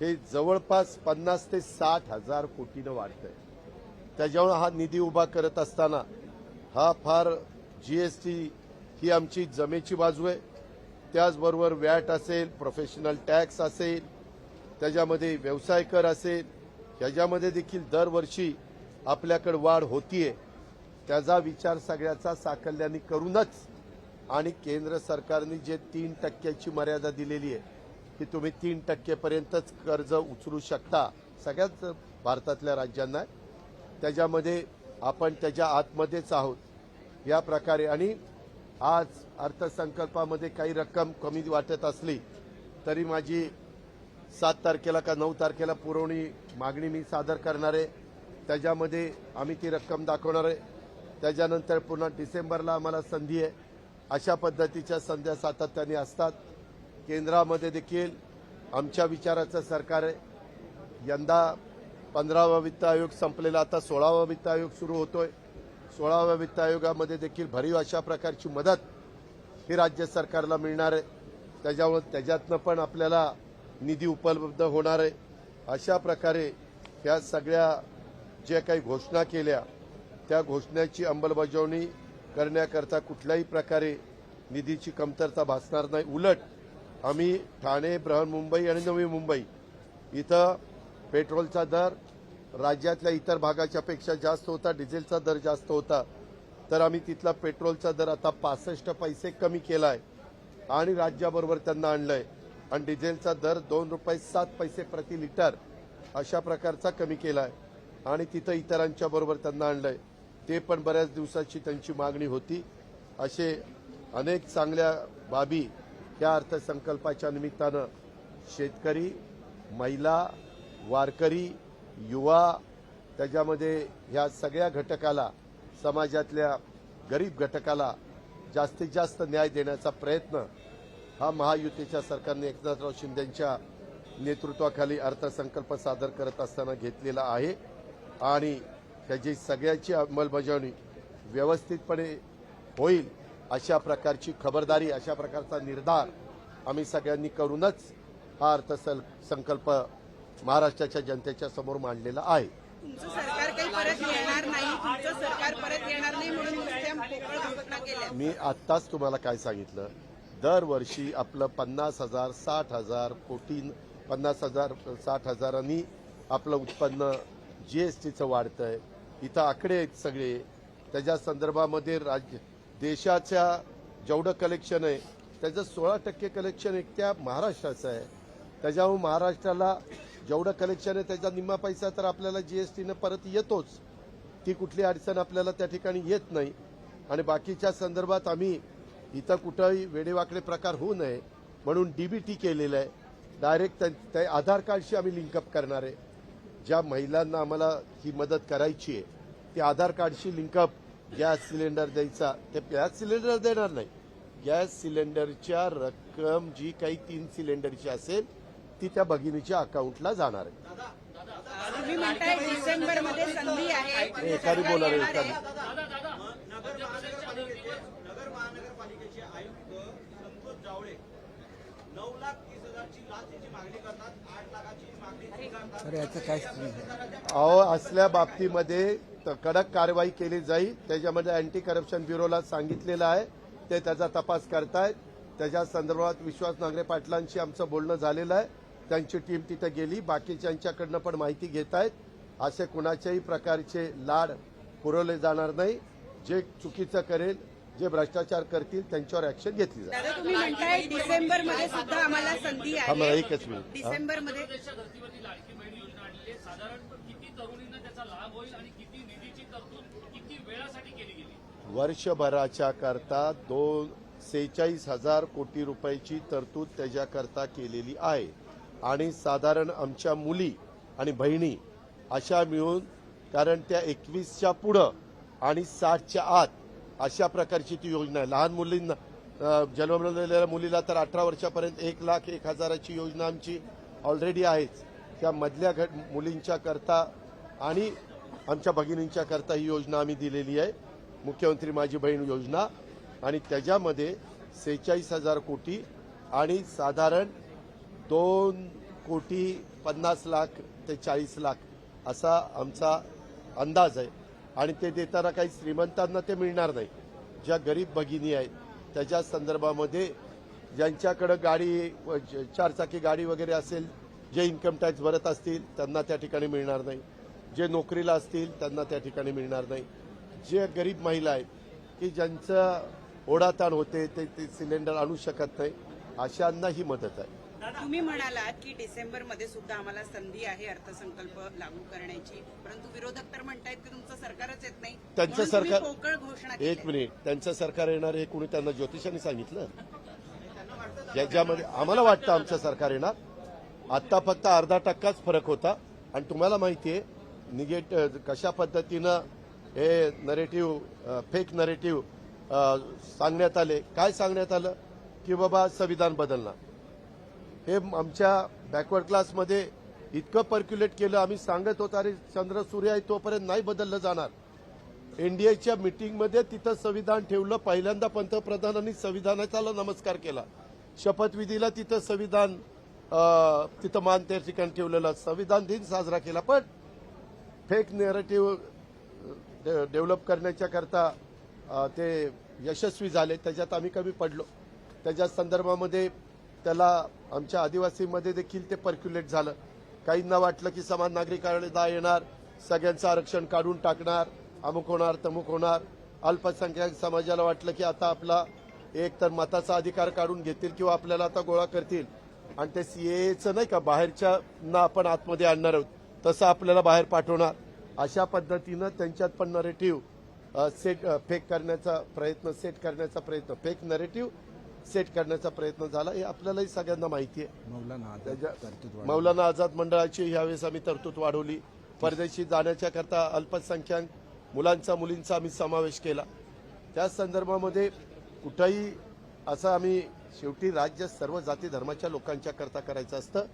हे जवळपास 50 ते 60 हजार कोटीनं वाढतंय. त्याच्यामुळे हा निधी उभा करत असताना हा फार जीएसटी ही आमची जमेची बाजू आहे. त्याचबरोबर वॅट असेल, प्रोफेशनल टॅक्स असेल, त्याच्यामध्ये व्यवसाय कर असेल, याच्यामध्ये देखील दरवर्षी आपल्याकडे वाढ होतीये. त्याचा विचार सगळ्याचा साकल्याने करूनच आणि केंद्र सरकारने जे 3% मर्यादा दिलेली आहे की तुम्ही 3% पर्यंतच कर्ज उचलू शकता सगळ्याच भारतातल्या राज्यांना, त्याच्यामध्ये आपण त्याच्या आतमध्येच आहोत या प्रकारे. आणि आज अर्थसंकल्पामध्ये काही रक्कम कमी वाटत असली तरी माझी 7 तारखेला का 9 तारखेला पुरवणी मागणी मी सादर करणार आहे. त्याच्यामध्ये आम्ही ती रक्कम दाखवणार आहे. त्याच्यानंतर पुन्हा डिसेंबरला आम्हाला संधी आहे. अशा पद्धतीच्या संध्या सातत्याने असतात. केंद्रामध्ये देखील आमच्या विचाराचं सरकार आहे. यंदा 15वा वित्त आयोग संपलेला, आता 16वा वित्त आयोग सुरू होतोय. 16व्या वित्त आयोगामध्ये देखील भरीव अशा प्रकारची मदत ही राज्य सरकारला मिळणार आहे. त्याच्यामुळे त्याच्यातनं पण आपल्याला निधी उपलब्ध होणार आहे. अशा प्रकारे या सगळ्या जे काही घोषणा केल्या त्या घोषणाची अंमलबजावणी करण्याकरता कुठल्याही प्रकारे निधीची कमतरता भासणार नाही. उलट आम्ही ठाणे, बृहन्मुंबई आणि नवी मुंबई इथं पेट्रोलचा दर राज्यातल्या इतर भागाच्या पेक्षा जास्त होता, डिझेलचा दर जास्त होता, तर आम्ही तिथला पेट्रोलचा दर आता 65 पैसे कमी केलाय आणि राज्याबरोबर त्यांना आणलंय. आणि डिझेलचा दर 2 रुपये 7 पैसे प्रति लिटर अशा प्रकारचा कमी केलाय आणि तिथं इतरांच्या बरोबर त्यांना आणलंय. ते पण बऱ्याच दिवसाची त्यांची मागणी होती. असे अनेक चांगल्या बाबी या अर्थसंकल्पाच्या निमित्तानं शेतकरी, महिला, वारकरी, युवा, त्याच्यामध्ये ह्या सगळ्या घटकाला, समाजातल्या गरीब घटकाला जास्तीत जास्त न्याय देण्याचा प्रयत्न हा महायुतीच्या सरकारने एकनाथराव शिंदेंच्या नेतृत्वाखाली अर्थसंकल्प सादर करत असताना घेतलेला आहे. आणि त्याची सगळ्याची अंमलबजावणी व्यवस्थितपणे होईल अशा प्रकारची खबरदारी, अशा प्रकारचा निर्धार आम्ही सगळ्यांनी करूनच हा अर्थसंकल्प महाराष्ट्राच्या जनतेच्या समोर मांडलेला आहे. तुमचं सरकार काही परत येणार नाही, तुमचं सरकार परत येणार नाही म्हणून नुसत्या पोकळ घोषणा केल्या. मी आत्ताच तुम्हाला काय सांगितलं, दरवर्षी आपलं 50,000 60,000 कोटी, 50,000 60,000 आपलं उत्पन्न जीएसटीचं वाढतंय. इथं आकडे आहेत सगळे. त्याच्या संदर्भामध्ये देशाच्या जेवढं कलेक्शन आहे त्याचं 16% कलेक्शन एकट्या महाराष्ट्राचं आहे. त्याच्यामुळे महाराष्ट्राला जेवढं कलेक्शन आहे त्याचा निम्मा पैसा तर आपल्याला जीएसटीनं परत येतोच. ती कुठली अडचण आपल्याला त्या ठिकाणी येत नाही. आणि बाकीच्या संदर्भात आम्ही इथं कुठंही वेडेवाकडे प्रकार होऊ नये म्हणून डीबीटी केलेलं आहे. डायरेक्ट त्या आधार कार्डशी आम्ही लिंकअप करणार आहे. ज्या महिलांना आम्हाला ही मदत करायची आहे ती आधार कार्डशी लिंकअप गॅस सिलेंडर द्यायचा, ते गॅस सिलेंडर देणार नाही. गॅस सिलेंडरच्या रक्कम जी काही 3 सिलेंडरची असेल ती त्या भगिनीच्या अकाउंटला जाणार आहे. तुम्ही म्हणताय डिसेंबरमध्ये संधी आहे. एखादी बोला रे, एखादी. नगर महानगरपालिकेचे आयुक्त संतोष जावळे 9,30,000ची लाचेची मागणी करतात, 8 लाखाची मागणी स्वीकारतात. अहो, असल्या बाबतीमध्ये कडक कारवाई केली जाईल. त्याच्यामध्ये अँटी करप्शन ब्युरोला सांगितलेलं आहे, ते त्याचा तपास करतायत. त्याच्या संदर्भात विश्वास नांगरे पाटलांशी आमचं बोलणं झालेलं आहे. त्यांची टीम तिथे गेली, बाकीच्यांच्याकडनं पण माहिती घेत आहेत. असे कुणाच्याही प्रकारचे लाड पुरवले जाणार नाही. जे चुकीचं करेल, जे भ्रष्टाचार करतील त्यांच्यावर ऍक्शन घेतली जाईल. दादा तुम्ही म्हणताय डिसेंबरमध्ये सुद्धा आम्हाला संधी हा, मला आहे. एकच मिनिट. डिसेंबरमध्ये लाडकी बहीण योजना आणली आहे. साधारण किती तरुणींना त्याचा लाभ होईल आणि किती निधीची तरतूद किती वेळासाठी केली गेली? वर्षभराच्या करता 46,000 कोटी रुपयाची तरतूद त्याच्याकरता केलेली आहे. आणि साधारण आमच्या मुली आणि बहिणी अशा मिळून, कारण त्या 21च्या पुढं आणि 60च्या आत अशा प्रकारची ती योजना आहे. लहान मुलींना, जन्मलेल्या मुलीला तर 18 वर्षापर्यंत 1,01,000ची योजना आमची ऑलरेडी आहेच. त्या मधल्या मुलींच्या करता आणि आमच्या भगिनींच्या करता ही योजना आम्ही दिलेली आहे, मुख्यमंत्री माझी बहीण योजना. आणि त्याच्यामध्ये 46,000 कोटी आणि साधारण 2,50,00,000 50 लाख ते 40 लाख असा आमचा अंदाज आहे आणि ते देताना काही श्रीमंतांना ते मिळणार नाही. ज्या गरीब भगिनी आहेत त्याच्या संदर्भामध्ये ज्यांच्याकडे गाडी 4 चाकी गाडी वगैरे असेल, जे इन्कम टॅक्स भरत असतील त्यांना त्या ठिकाणी मिळणार नाही, जे नोकरीला असतील त्यांना त्या ठिकाणी मिळणार नाही, जे गरीब महिला आहेत की ज्यांचं ओढाताण होते ते सिलेंडर आणू शकत नाही अशांना ही मदत आहे. तुम्ही म्हणालात की डिसेंबरमध्ये सुद्धा आम्हाला संधी आहे अर्थसंकल्प लागू करण्याची, परंतु विरोधक तर म्हणतायत की तुमचं सरकारच येत नाही, त्यांचं म्हणून तुम्ही सरकार पोकळ घोषणा केली. एक मिनिट, त्यांचं सरकार येणार हे कोणी त्यांना ज्योतिषांनी सांगितलं? ज्याच्यामध्ये आम्हाला वाटतं आमचं सरकार येणार. आता फक्त 0.5% फरक होता आणि तुम्हाला माहितीये कशा पद्धतीनं हे नरेटिव्ह फेक नरेटिव्ह सांगण्यात आले. काय सांगण्यात आलं की बाबा संविधान बदलणार. हे आमच्या बॅकवर्ड क्लासमध्ये इतकं पर्क्युलेट केलं. आम्ही सांगत होतो अरे चंद्र सूर्य आहे तोपर्यंत नाही बदललं जाणार. एनडीएच्या मिटिंगमध्ये तिथं संविधान ठेवलं. पहिल्यांदा पंतप्रधानांनी संविधानाचा नमस्कार केला. शपथविधीला तिथं संविधान तिथं मान त्या ठिकाणी ठेवलेलं. संविधान दिन साजरा केला. पण फेक नॅरेटिव्ह डेव्हलप करण्याच्या करता ते यशस्वी झाले. त्याच्यात आम्ही कमी पडलो. त्याच्या संदर्भामध्ये त्याला आमच्या आदिवासीमध्ये देखील ते पर्क्युलेट झालं. काहींना वाटलं की समान नागरी कायदा येणार, सगळ्यांचं आरक्षण काढून टाकणार, अमुक होणार तमुक होणार. अल्पसंख्याक समाजाला वाटलं की आता आपला एक तर मताचा अधिकार काढून घेतील किंवा आपल्याला आता गोळा करतील आणि ते सीएएचं नाही का बाहेरच्या आपण आतमध्ये आणणार आहोत तसं आपल्याला बाहेर पाठवणार. अशा पद्धतीनं त्यांच्यात पण नरेटिव्ह फेक करण्याचा प्रयत्न फेक नरेटिव्ह सेट करण्याचा प्रयत्न झाला. हे आपल्यालाही सगळ्यांना माहिती आहे. मौलाना आझाद मंडळाची यावेळेस आम्ही तरतूद वाढवली. परदेशी जाण्याच्या करता अल्पसंख्याक मुलांचा मुलींचा आम्ही समावेश केला. त्या संदर्भामध्ये कुठंही असं आम्ही शेवटी राज्य सर्व जाती धर्माच्या लोकांच्या करता करायचं असतं.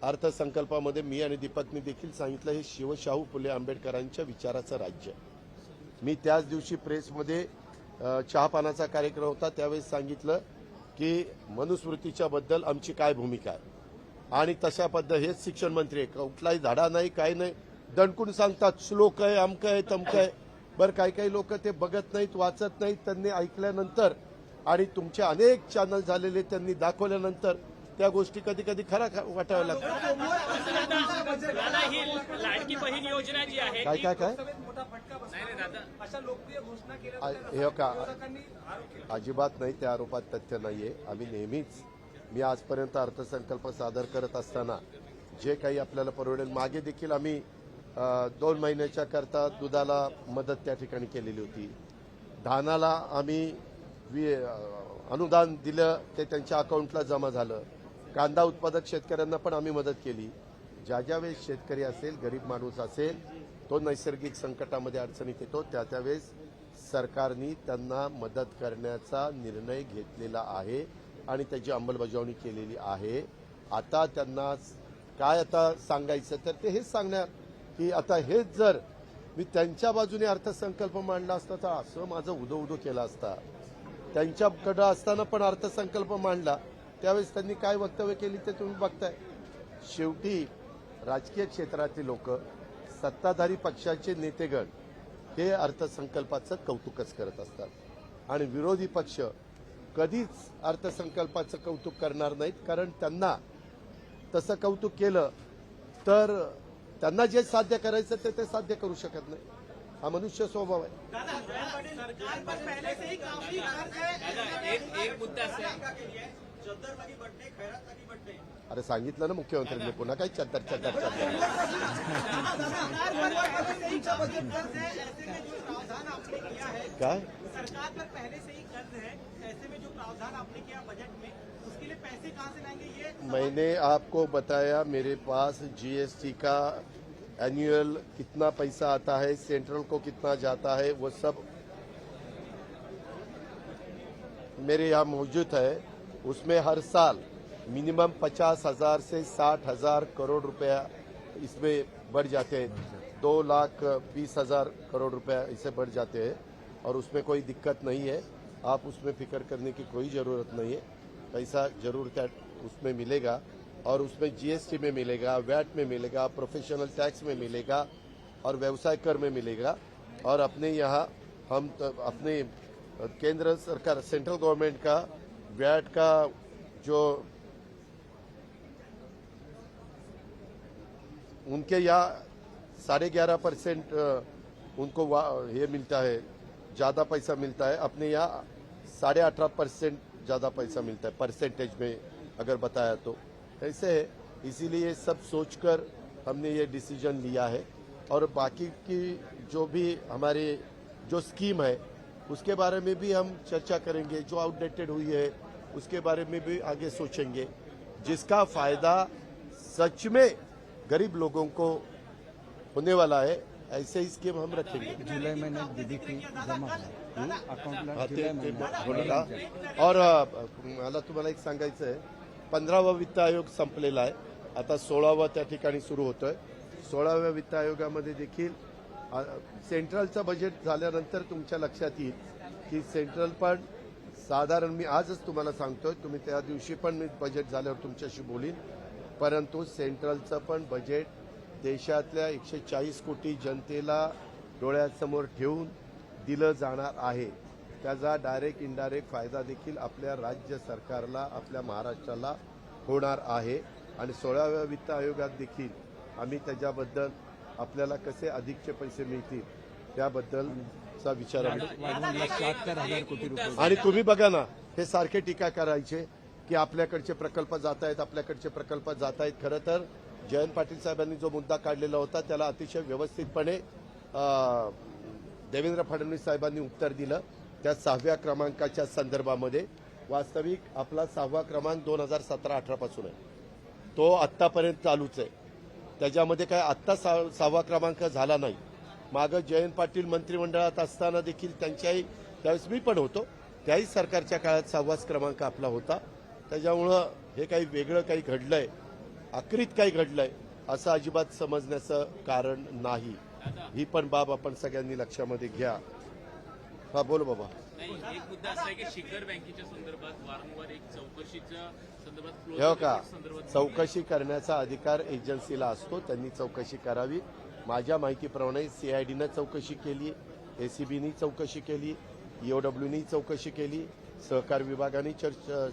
अर्थसंकल्पामध्ये मी आणि दीपकनी देखील सांगितलं हे शिवशाहू फुले आंबेडकरांच्या विचाराचं राज्य. मी त्याच दिवशी प्रेसमध्ये चहापानाचा कार्यक्रम होता त्यावेळेस सांगितलं की मनुस्मृतीच्या बद्दल आमची काय भूमिका आहे आणि तशा पद्धत हेच शिक्षण मंत्री आहे. कुठलाही धडा नाही काही नाही, दणकून सांगतात श्लोक आहे अमक आहे तमक आहे. बरं काही लोक ते बघत नाहीत वाचत नाहीत. त्यांनी ऐकल्यानंतर आणि तुमचे अनेक चॅनल झालेले त्यांनी दाखवल्यानंतर त्या गोष्टी कधी कधी खरा वाटाव्या लागतात. ही लाडकी बहीण योजना जी आहे काय काय काय हे का अजिबात नाही. त्या आरोपात तथ्य नाहीये. आम्ही नेहमीच मी आजपर्यंत अर्थसंकल्प सादर करत असताना जे काही आपल्याला परवडेल. मागे देखील आम्ही 2 महिन्याच्या करता दुधाला मदत त्या ठिकाणी केलेली होती. धानाला आम्ही अनुदान दिलं ते त्यांच्या अकाउंटला जमा झालं. कांदा उत्पादक शेतकऱ्यांना पण आम्ही मदत केली. ज्या वेळेस शेतकरी असेल गरीब माणूस असेल तो नैसर्गिक संकटामध्ये अडचणीत येतो त्यावेळेस सरकारने त्यांना मदत करण्याचा निर्णय घेतलेला आहे आणि त्याची अंमलबजावणी केलेली आहे. आता त्यांना काय आता सांगायचं तर ते हेच सांगणार की आता हेच जर मी त्यांच्या बाजूने अर्थसंकल्प मांडला असता तर असं माझं उदो केला असता. त्यांच्याकडं असताना पण अर्थसंकल्प मांडला त्यावेळेस त्यांनी काय वक्तव्य केली ते तुम्ही बघताय. शेवटी राजकीय क्षेत्रातील लोक सत्ताधारी पक्षाचे नेतेगण हे अर्थसंकल्पाचं कौतुकच करत असतात आणि विरोधी पक्ष कधीच अर्थसंकल्पाचं कौतुक करणार नाहीत. कारण त्यांना तसं कौतुक केलं तर त्यांना जे साध्य करायचं ते साध्य करू शकत नाही. हा मनुष्य स्वभाव आहे. एक मुद्दा अरे सांगितलं ना मुख्यमंत्र्यांनी पुन्हा काय चद्दर काय सरकार पर पहले से ही कर्ज है, ऐसे में जो प्रावधान आपने किया बजट में उसके लिए पैसे कहां से लाएंगे ये मैंने आपको बताया. मेरे पास जीएसटी का एनुअल कितना पैसा आता है, सेंट्रल को कितना जाता है, वो सब मेरे यहाँ मौजूद है. उसमें हर साल मिनिमम 50,000 से 60,000 करोड़ रुपया इसमें बढ़ जाते हैं. 2,20,000 करोड़ रुपया इससे बढ़ जाते हैं और उसमें कोई दिक्कत नहीं है. आप उसमें फिक्र करने की कोई ज़रूरत नहीं है. पैसा जरूर क्या उसमें मिलेगा और उसमें जीएसटी में मिलेगा, वैट में मिलेगा, प्रोफेशनल टैक्स में मिलेगा और व्यवसाय कर में मिलेगा। और अपने यहाँ हम अपने केंद्र सरकार सेंट्रल गवर्नमेंट का वैट का जो उनके यहाँ 11.5% उनको ये मिलता है, ज्यादा पैसा मिलता है। अपने यहाँ 18.5% ज्यादा पैसा मिलता है परसेंटेज में अगर बताया तो ऐसे है। इसीलिए सब सोचकर हमने ये डिसीजन लिया है। और बाकी की जो भी हमारी जो स्कीम है उसके बारे में भी हम चर्चा करेंगे। जो आउटडेटेड हुई है उसके बारे में भी आगे सोचेंगे, जिसका फायदा सच में गरीब लोगों को होने वाला है। ऐसे ही स्कीम हम रखेंगे। जुलै महिन्यात दीदी फी जमा अकाउंटला हा, जुलै ते महिन्यात बोलला. और मला तुम्हाला एक सांगायचं आहे, 15वा वित्त आयोग संपलेला आहे. आता 16वा त्या ठिकाणी सुरू होतोय. 16व्या वित्त आयोगामध्ये देखील सेंट्रलचं बजेट झाल्यानंतर तुमच्या लक्षात येईल की सेंट्रल पण साधारण, मी आजच तुम्हाला सांगतोय, तुम्ही त्या दिवशी पण मी बजेट झाल्यावर तुमच्याशी बोलीन, परंतु सेंट्रलचं पण बजेट देशातल्या 140 कोटी जनतेला डोळ्यासमोर ठेवून दिलं जाणार आहे. त्याचा डायरेक्ट इनडायरेक्ट फायदा देखील आपल्या राज्य सरकारला, आपल्या महाराष्ट्राला होणार आहे. आणि 16व्या वित्त आयोगात देखील आम्ही त्याच्याबद्दल आपल्याला कसे अधिकचे पैसे मिळतील त्याबद्दलचा विचार आम्ही. 1,74,000 कोटी रुपये. आणि तुम्ही बघा ना, हे सारखे टीका करायचे की आपल्याकडचे प्रकल्प जात आहेत, आपल्याकडचे प्रकल्प जात आहेत. खरं तर जयंत पाटील साहेबांनी जो मुद्दा काढलेला होता त्याला अतिशय व्यवस्थितपणे देवेंद्र फडणवीस साहेबांनी उत्तर दिलं. त्या 6व्या क्रमांकाच्या संदर्भामध्ये वास्तविक आपला 6वा क्रमांक 2017-18 पासून आहे, तो आत्तापर्यंत चालूच आहे. त्याच्यामध्ये काय आत्ता 6वा क्रमांक झाला नाही. मागं जयंत पाटील मंत्रिमंडळात असताना देखील त्यांच्याही, त्यावेळेस मी पण होतो, त्याही सरकारच्या काळात 6वाच क्रमांक आपला होता. त्याच्यामुळं हे काही वेगळं काही घडलंय, आक्रीत काही घडलंय असं अजिबात समजण्याचं कारण नाही. ही पण बाब आपण सगळ्यांनी लक्षामध्ये घ्या. हा बोल बाबा. नाही, एक मुद्दा असा आहे की शिखर बँकेच्या संदर्भात वारंवार एक चौकशीच्या संदर्भात हे का, चौकशी करण्याचा अधिकार एजन्सीला असतो, त्यांनी चौकशी करावी. माझ्या माहितीप्रमाणे सीआयडीनं चौकशी केली, एसीबीनी चौकशी केली, ईओडब्ल्यूनी चौकशी केली, सहकार विभागाने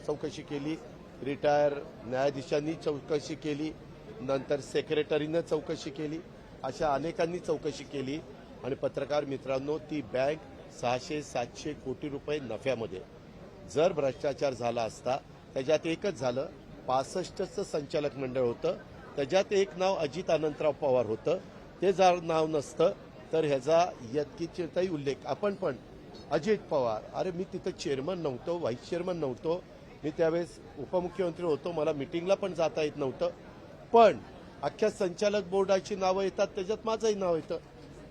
चौकशी केली, रिटायर न्यायाधीशांनी चौकशी केली, नंतर सेक्रेटरीनं चौकशी केली, अशा अनेकांनी चौकशी केली. आणि पत्रकार मित्रांनो, ती बँक 600-700 कोटी रुपये नफ्यामध्ये, जर भ्रष्टाचार झाला असता, त्याच्यात एकच झालं, 65चं संचालक मंडळ होतं, त्याच्यात एक नाव अजित अनंतराव पवार होतं, ते जर नाव नसतं तर ह्याचा यत्किंचितही उल्लेख. आपण पण अजित पवार, अरे मी तिथं चेअरमन नव्हतो, व्हाईस चेअरमन नव्हतो, मी त्यावेळेस उपमुख्यमंत्री होतो, मला मिटिंगला पण जाता येत नव्हतं, पण अख्ख्या संचालक बोर्डाची नावं येतात, त्याच्यात माझंही नाव येतं.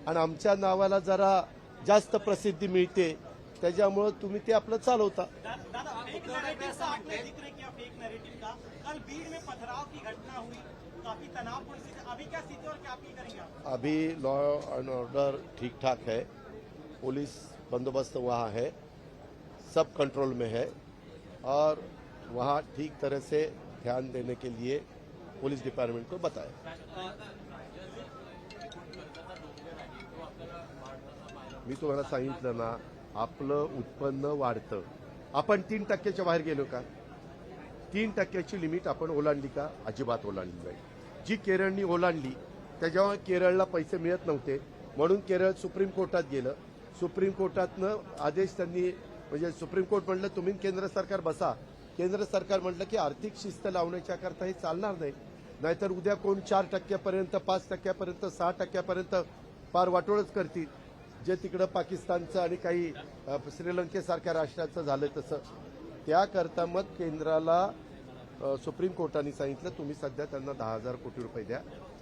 आणि आमच्या नावाला जरा जास्त प्रसिद्धी मिळते, त्याच्यामुळं तुम्ही ते आपलं चालवता. अभी लॉ एंड ऑर्डर ठीक ठाक है, पुलिस बंदोबस्त वहाँ है, सब कंट्रोल में है, और वहाँ ठीक तरह से ध्यान देने के लिए पुलिस डिपार्टमेंट को बताया. मी तुम्हाला सांगितलं ना, आपलं उत्पन्न वाढतं. आपण 3% बाहेर गेलो का? 3% लिमिट आपण ओलांडली का? अजिबात ओलांडली नाही. जी केरळनी ओलांडली त्याच्यावर केरळला पैसे मिळत नव्हते, म्हणून केरळ सुप्रीम कोर्टात गेलं. सुप्रीम कोर्टातनं आदेश त्यांनी, म्हणजे सुप्रीम कोर्ट म्हटलं तुम्ही केंद्र सरकार बसा. केंद्र सरकार म्हटलं की आर्थिक शिस्त लावण्याच्या करता हे चालणार नाही, नाहीतर उद्या कोण 4%पर्यंत, 5%पर्यंत, 6%पर्यंत फार वाटोळच करतील, जे तिकडं पाकिस्तानचं आणि काही श्रीलंकेसारख्या राष्ट्राचं झालं तसं. त्याकरता मग केंद्राला सुप्रीम कोर्टाने सांगितलं तुम्ही सध्या त्यांना 10,000 कोटी रुपये द्या,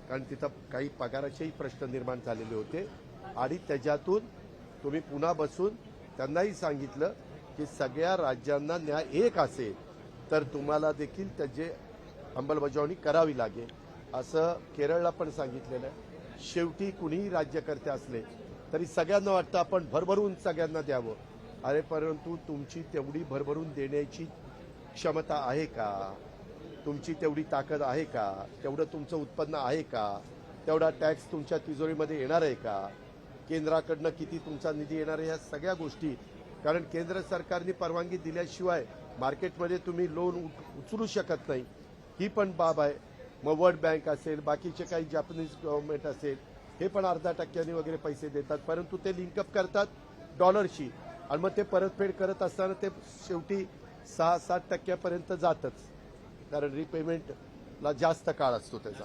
कारण तिथं काही पगाराचेही प्रश्न निर्माण झालेले होते. आणि त्याच्यातून तुम्ही पुन्हा बसून त्यांनाही सांगितलं की सगळ्या राज्यांना न्याय एक असेल तर तुम्हाला देखील त्याची अंमलबजावणी करावी लागेल, असं केरळला पण सांगितलेलं आहे. शेवटी कुणीही राज्यकर्ते असले तरी सगळ्यांना वाटतं आपण भरभरून सगळ्यांना द्यावं. अरे परंतु तुमची तेवढी भरभरून देण्याची क्षमता आहे का? तुमची तेवढी ताकद आहे का, तेवढं तुमचं उत्पन्न आहे का, तेवढा टॅक्स तुमच्या तिजोरीमध्ये येणार आहे का, केंद्राकडनं किती तुमचा निधी येणार आहे, या सगळ्या गोष्टी. कारण केंद्र सरकारने परवानगी दिल्याशिवाय मार्केटमध्ये तुम्ही लोन उचलू शकत नाही, ही पण बाब आहे. मग वर्ल्ड बँक असेल, बाकीचे काही जॅपनीज गव्हर्नमेंट असेल, हे पण 0.5% वगैरे पैसे देतात, परंतु ते लिंकअप करतात डॉलरशी आणि मग ते परतफेड करत असताना ते शेवटी 6-7% जातच, कारण रिपेमेंटला जास्त काळ असतो त्याचा.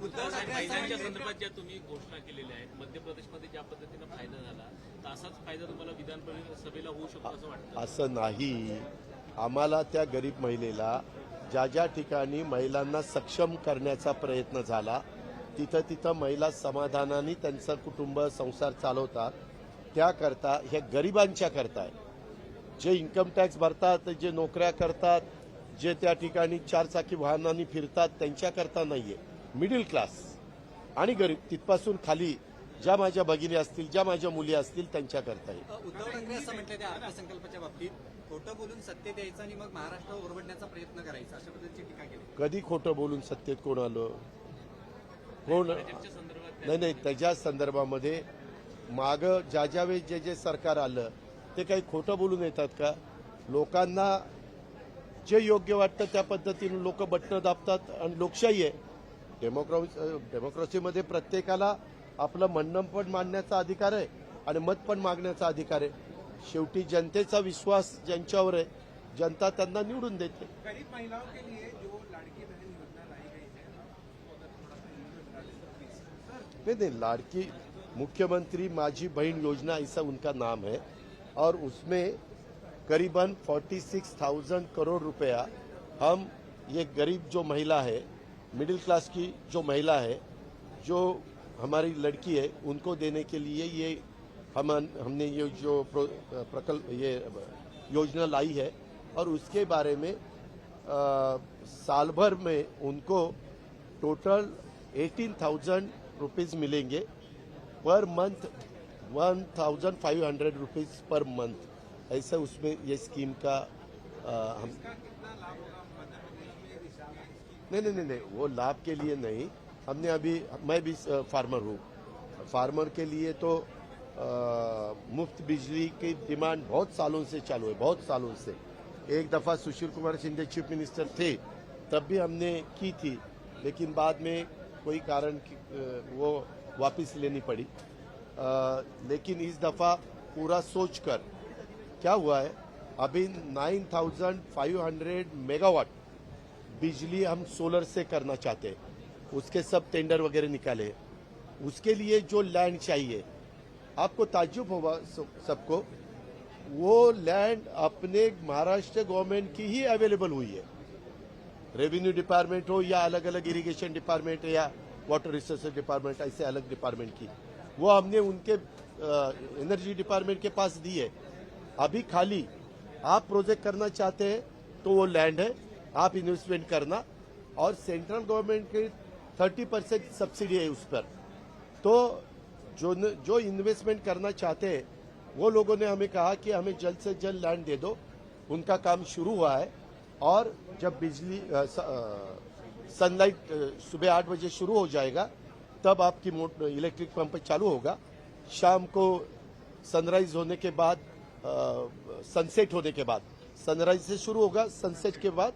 उद्धव फायद्यांच्या संदर्भात ज्या तुम्ही घोषणा केलेल्या आहेत, मध्य प्रदेशमध्ये ज्या पद्धतीनं फायदा झाला, तर असाच फायदा तुम्हाला विधानसभेला होऊ शकतो असं वाटतं? असं नाही. आम्हाला त्या गरीब महिलेला ज्या ज्या ठिकाणी महिलांना सक्षम करण्याचा प्रयत्न झाला, तिथं तिथं महिला समाधानाने त्यांचं कुटुंब संसार चालवतात. त्याकरता ह्या गरिबांच्या करता आहे. जे इन्कम टॅक्स भरतात, जे नोकऱ्या करतात, जे त्या ठिकाणी 4 चाकी वाहनांनी फिरतात, त्यांच्याकरता नाहीये. मिडल क्लास आणि गरीब तिथपासून खाली ज्या माझ्या भगिनी असतील, ज्या माझ्या मुली असतील, त्यांच्याकरता आहे. उद्धव ठाकरे असं म्हटलं त्या अर्थसंकल्पाच्या बाबतीत खोटं बोलून सत्तेत यायचं आणि मग महाराष्ट्र ओरबडण्याचा प्रयत्न करायचा, अशा पद्धतीची टीका केली. कधी खोटं बोलून सत्तेत कोण आलं? कोण? नाही, त्याच्या संदर्भामध्ये माग ज्या वेळेस जे सरकार आलं ते काही खोटं बोलून येतात का? लोकांना जे योग्य वाटतं त्या पद्धतीने लोक बटणं दाबतात आणि लोकशाही आहे. डेमोक्रेसीमध्ये प्रत्येकाला आपलं म्हणणं पण मांडण्याचा अधिकार आहे आणि मत पण मागण्याचा अधिकार आहे. शेवटी जनतेचा विश्वास ज्यांच्यावर आहे, जनता त्यांना निवडून देते. गरीब महिलाओं के लिए जो लाड़की बहन योजना लाई गई है, नहीं, लाड़की मुख्यमंत्री माझी बहन योजना ऐसा उनका नाम है और उसमें करीबन 46,000 करोड़ रुपया हम ये गरीब जो महिला है, मिडिल क्लास की जो महिला है, जो हमारी लड़की है, उनको देने के लिए ये हमने ये जो प्रकल्प ये योजना लाई है और उसके बारे में साल भर में उनको टोटल 18,000 रुपीज़ मिलेंगे per month, 1,500 rupees per month. ऐसा उसमें ये स्कीम का हम नहीं, वो लाभ के लिए नहीं. हमने अभी, मैं भी फार्मर हूँ, फार्मर के लिए तो मुफ्त बिजली की डिमांड बहुत सालों से चालू है, बहुत सालों से. एक दफ़ा सुशील कुमार शिंदे चीफ मिनिस्टर थे तब भी हमने की थी, लेकिन बाद में कोई कारण वो वापस लेनी पड़ी. लेकिन इस दफ़ा पूरा सोचकर क्या हुआ है, अभी 9,500 मेगावाट बिजली हम सोलर से करना चाहते हैं. उसके सब टेंडर वगैरह निकाले हैं. उसके लिए जो लैंड चाहिए, आपको ताज्जुब होगा सबको, वो लैंड अपने महाराष्ट्र गवर्नमेंट की ही अवेलेबल हुई है. रेवेन्यू डिपार्टमेंट हो या अलग अलग इरिगेशन डिपार्टमेंट या वाटर रिसोर्सेज डिपार्टमेंट, ऐसे अलग डिपार्टमेंट की, वो हमने उनके एनर्जी डिपार्टमेंट के पास दी है. अभी खाली आप प्रोजेक्ट करना चाहते हैं तो वो लैंड है, आप इन्वेस्टमेंट करना, और सेंट्रल गवर्नमेंट की 30% सब्सिडी है उस पर. तो जो इन्वेस्टमेंट करना चाहते हैं वो लोगों ने हमें कहा कि हमें जल्द से जल्द लैंड दे दो. उनका काम शुरू हुआ है और जब बिजली सनलाइट सुबह 8 बजे शुरू हो जाएगा तब आपकी इलेक्ट्रिक पंप चालू होगा. शाम को सनराइज होने के बाद, सनसेट होने के बाद, सनराइज से शुरू होगा, सनसेट के बाद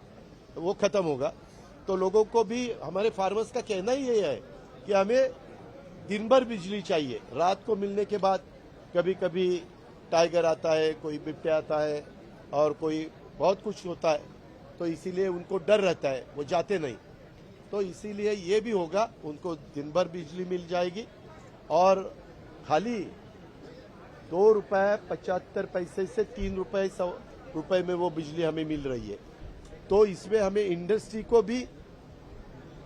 वो खत्म होगा. तो लोगों को भी, हमारे फार्मर्स का कहना ही ये है कि हमें दिन भर बिजली चाहिए. रात को मिलने के बाद कभी कभी टाइगर आता है, कोई बिबट्या आता है और कोई बहुत कुछ होता है, तो इसीलिए उनको डर रहता है, वो जाते नहीं. तो इसीलिए ये भी होगा, उनको दिन भर बिजली मिल जाएगी और खाली ₹2.75 से ₹3 में वो बिजली हमें मिल रही है. तो इसमें हमें इंडस्ट्री को भी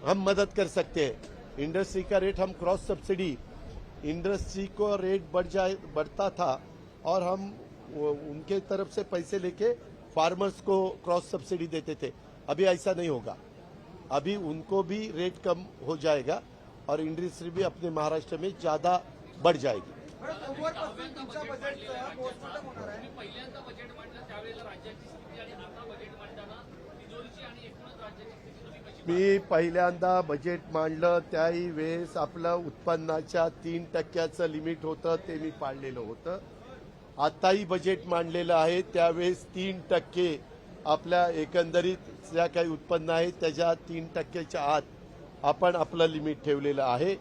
हम मदद कर सकते हैं. इंडस्ट्री का रेट हम क्रॉस सब्सिडी, इंडस्ट्री को रेट बढ़ता था और हम उनके तरफ से पैसे लेके फार्मर्स को क्रॉस सब्सिडी देते थे. अभी ऐसा नहीं होगा. अभी उनको भी रेट कम हो जाएगा और इंडस्ट्री भी अपने महाराष्ट्र में ज्यादा बढ़ जाएगी. पहिल्यांदा बजेट मांडलं त्यावेळेला राज्याची स्थिती आणि आता बजेट मांडताना मी पहिल्यांदा बजेट मांडलं त्याही वेळेस आपलं उत्पन्नाच्या 3% लिमिट होतं ते मी पाळलेलं होतं. आताही बजेट मांडलेलं आहे त्यावेळेस 3% आपल्या एकंदरीत ज्या काही उत्पन्न आहे त्याच्या 3%च्या आत आपण आपलं लिमिट ठेवलेलं आहे.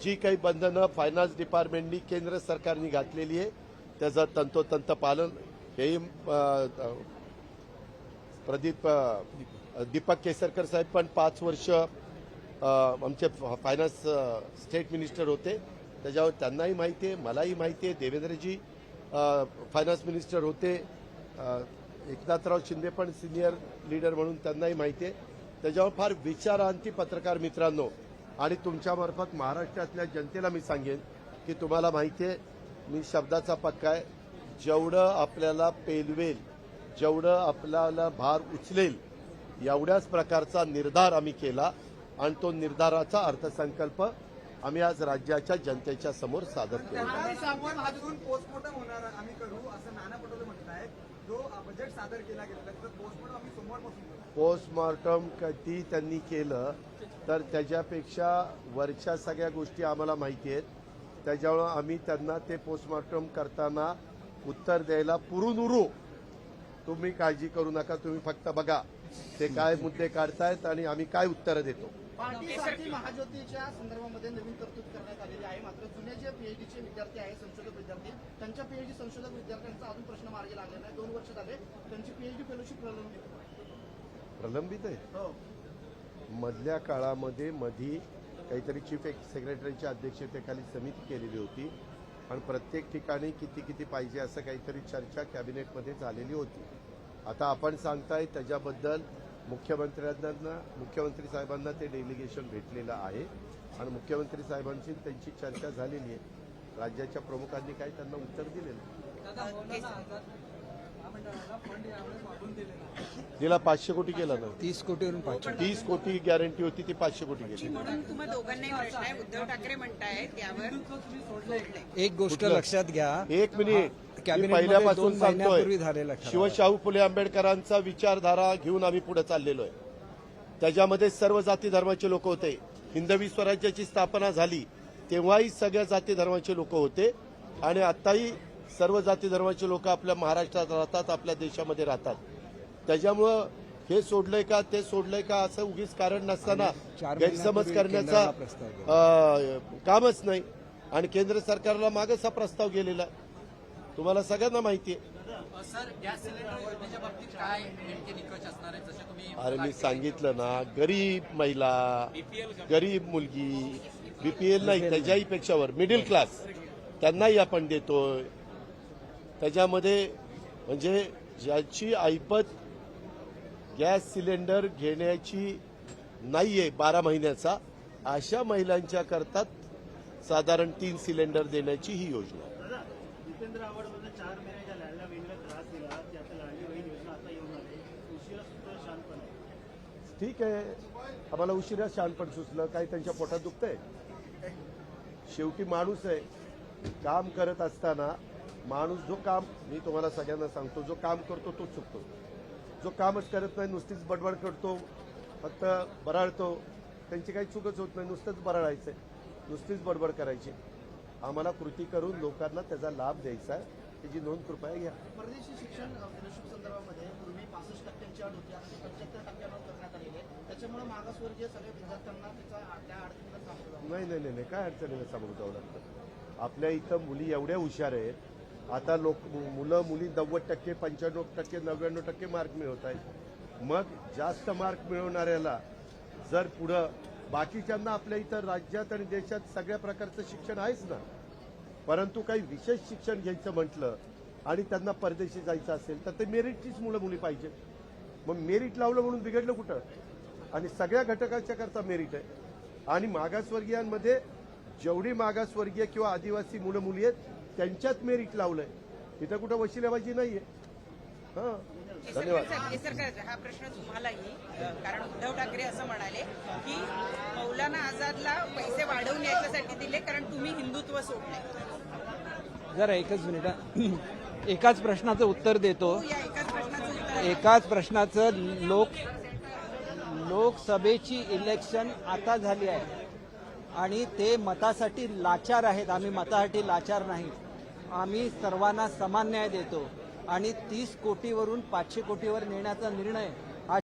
जी काही बंधनं फायनान्स डिपार्टमेंटनी केंद्र सरकारने घातलेली आहे त्याचं तंतोतंत पालन हे दीपक केसरकर साहेब पण 5 वर्ष आमचे फायनान्स स्टेट मिनिस्टर होते त्याच्यावर त्यांनाही माहिती आहे, मलाही माहिती आहे. देवेंद्रजी फायनान्स मिनिस्टर होते, एकनाथराव शिंदे पण सिनियर लीडर म्हणून त्यांनाही माहिती आहे. त्याच्यावर फार विचारांती पत्रकार मित्रांनो आणि तुमच्यामार्फत महाराष्ट्रातल्या जनतेला मी सांगेन की तुम्हाला माहिती आहे मी शब्दाचा पक्का आहे. जेवढं आपल्याला पेलवेल, जेवढं आपल्याला भार उचलेल एवढ्याच प्रकारचा निर्धार आम्ही केला आणि तो निर्धाराचा अर्थसंकल्प आम्ही आज राज्याच्या जनतेच्या समोर सादर केला. पोस्टमॉर्टम होणार आम्ही करू असं नाना पटोले म्हणतायत. जो बजेट सादर केला गेला तर पोस्टमॉर्टम आम्ही सोमवारपासून करू. पोस्टमॉर्टम कधी त्यांनी केलं तर त्याच्यापेक्षा वरच्या सगळ्या गोष्टी आम्हाला माहिती आहेत. त्याच्यामुळं आम्ही त्यांना ते पोस्टमॉर्टम करताना उत्तर द्यायला पुरून उरू. तुम्ही काळजी करू नका, तुम्ही फक्त बघा ते काय मुद्दे काढतायत आणि आम्ही काय उत्तरं देतो. पार्टीसाठी महाज्योतीच्या संदर्भामध्ये नवीन तरतूद करण्यात आलेली आहे. मात्र जुने जे पीएचडीचे विद्यार्थी आहेत, संशोधक विद्यार्थी, त्यांच्या पीएचडी संशोधक विद्यार्थ्यांचा अजून प्रश्न मार्गी लागलेला नाही. 2 वर्ष झाले त्यांची पीएचडी फेलोशिप प्रलंबित आहे. मधल्या काळामध्ये काहीतरी चीफ सेक्रेटरीच्या अध्यक्षतेखाली समिती केलेली होती आणि प्रत्येक ठिकाणी किती पाहिजे असं काहीतरी चर्चा कॅबिनेटमध्ये झालेली होती. आता आपण सांगताय त्याच्याबद्दल मुख्यमंत्री साहेबांना ते डेलिगेशन भेटलेलं आहे आणि मुख्यमंत्री साहेबांची त्यांची चर्चा झालेली आहे. राज्याच्या प्रमुखांनी काय त्यांना उत्तर दिलेलं दिला. 500 कोटी केला ना, 30 कोटीवरून 30 कोटी गॅरंटी होती ती 500 कोटी गेली. म्हणून तुम्हा दोघांनाही प्रश्न आहे. उद्धव ठाकरे म्हणतायत यावर एक गोष्ट लक्षात घ्या, एक मिनिट, मी कॅबिनेटमध्ये पहिल्यापासून 2 महिन्यापूर्वी सांगतोय झालेला ठराव. शिवशाहू फुले आंबेडकरांचा विचारधारा घेऊन आम्ही पुढे चाललेलो आहे. त्याच्यामध्ये सर्व जाती धर्माचे लोक होते. हिंदवी स्वराज्याची स्थापना झाली तेव्हाही सगळ्या जाती धर्माचे लोक होते आणि आताही सर्व जाती धर्माचे लोक आपल्या महाराष्ट्रात राहतात, आपल्या देशामध्ये राहतात. त्याच्यामुळं हे सोडलंय का ते सोडलंय का असं उगीच कारण नसताना 4 गैरसमज महिन्यापूर्वी करण्याचा केंद्राला प्रस्ताव कामच नाही. आणि केंद्र सरकारला मागच हा प्रस्ताव गेलेला आहे, तुम्हाला सगळ्यांना माहिती आहे. सर, गॅस सिलेंडर योजनेच्या बाबतीत काय नेमके निकष असणार आहेत जसे तुम्ही अरे मी सांगितलं ना, गरीब महिला, गरीब मुलगी, बीपीएल नाही त्याच्याही पेक्षावर मिडल क्लास त्यांनाही आपण देतोय. त्याच्यामध्ये म्हणजे ज्याची ऐपत गॅस सिलेंडर घेण्याची नाहीये 12 महिन्याचा अशा महिलांच्या करता साधारण 3 सिलेंडर देण्याची ही योजना. जितेंद्र आव्हाडमध्ये 4 महिन्याच्या लाडल्या बहिणीला त्रास दिला, ती आता लाडली बहीण योजना आता येऊन आली. उशिरा सुद्धा शांतपण आहे. ठीक आहे, आम्हाला उशिरा शहाणपण सुचलं, काही त्यांच्या पोटात दुखतंय. शेवटी माणूस आहे, काम करत असताना माणूस मी तुम्हाला सगळ्यांना सांगतो, जो काम करतो तोच चुकतो. जो कामच करत नाही, नुसतीच बडबड करतो, फक्त बराळतो, त्यांची काही चूकच होत नाही. नुसतंच बराळायचंय, नुसतीच बडबड करायची. आम्हाला कृती करून लोकांना त्याचा लाभ द्यायचा आहे, त्याची नोंद कृपया घ्या. परदेशी शिक्षण फेलोशिप संदर्भामध्ये पूर्वी 65% अट होती, आता 75% करण्यात आलेली आहे. त्याच्यामुळे मागासवर्गीय सगळ्या विद्यार्थ्यांना त्या अडचणीला सामोरं जावं नाही, काय अडचणीला सामोरं जावं लागतं. आपल्या इथं मुली एवढ्या हुशार आहेत, आता मुलं मुली 90%, 95%, 99% मार्क मिळवत आहेत. मग जास्त मार्क मिळवणाऱ्याला जर पुढं बाकीच्यांना आपल्या इतर राज्यात आणि देशात सगळ्या प्रकारचं शिक्षण आहेच ना, परंतु काही विशेष शिक्षण घ्यायचं म्हटलं आणि त्यांना परदेशी जायचं असेल तर ते मेरिटचीच मुली पाहिजे. मग मेरिट लावलं म्हणून बिघडलं कुठं? आणि सगळ्या घटकाच्या करता मेरिट आहे. आणि मागासवर्गीयांमध्ये जेवढी मागासवर्गीय किंवा आदिवासी मुलं मुली आहेत त्यांच्यात मेरिट लावलंय, तिथं कुठं वशिलेबाजी नाहीये. धन्यवाद. केसरकर, हा प्रश्न तुम्हालाही, कारण उद्धव ठाकरे असं म्हणाले की मौलाना आझादला पैसे वाढवून याच्यासाठी दिले कारण तुम्ही हिंदुत्व सोडले. जरा एकच मिनिट, एकाच प्रश्नाचं उत्तर देतो. या एकाच प्रश्नाचं उत्तर एकाच प्रश्नाचं लोकसभेची इलेक्शन आता झाली आहे आणि ते मतासाठी लाचार आहेत. आम्ही मतासाठी लाचार नाही. आम्ही सर्वांना समान न्याय देतो आणि 30 कोटीवरून 500 कोटीवर नेण्याचा निर्णय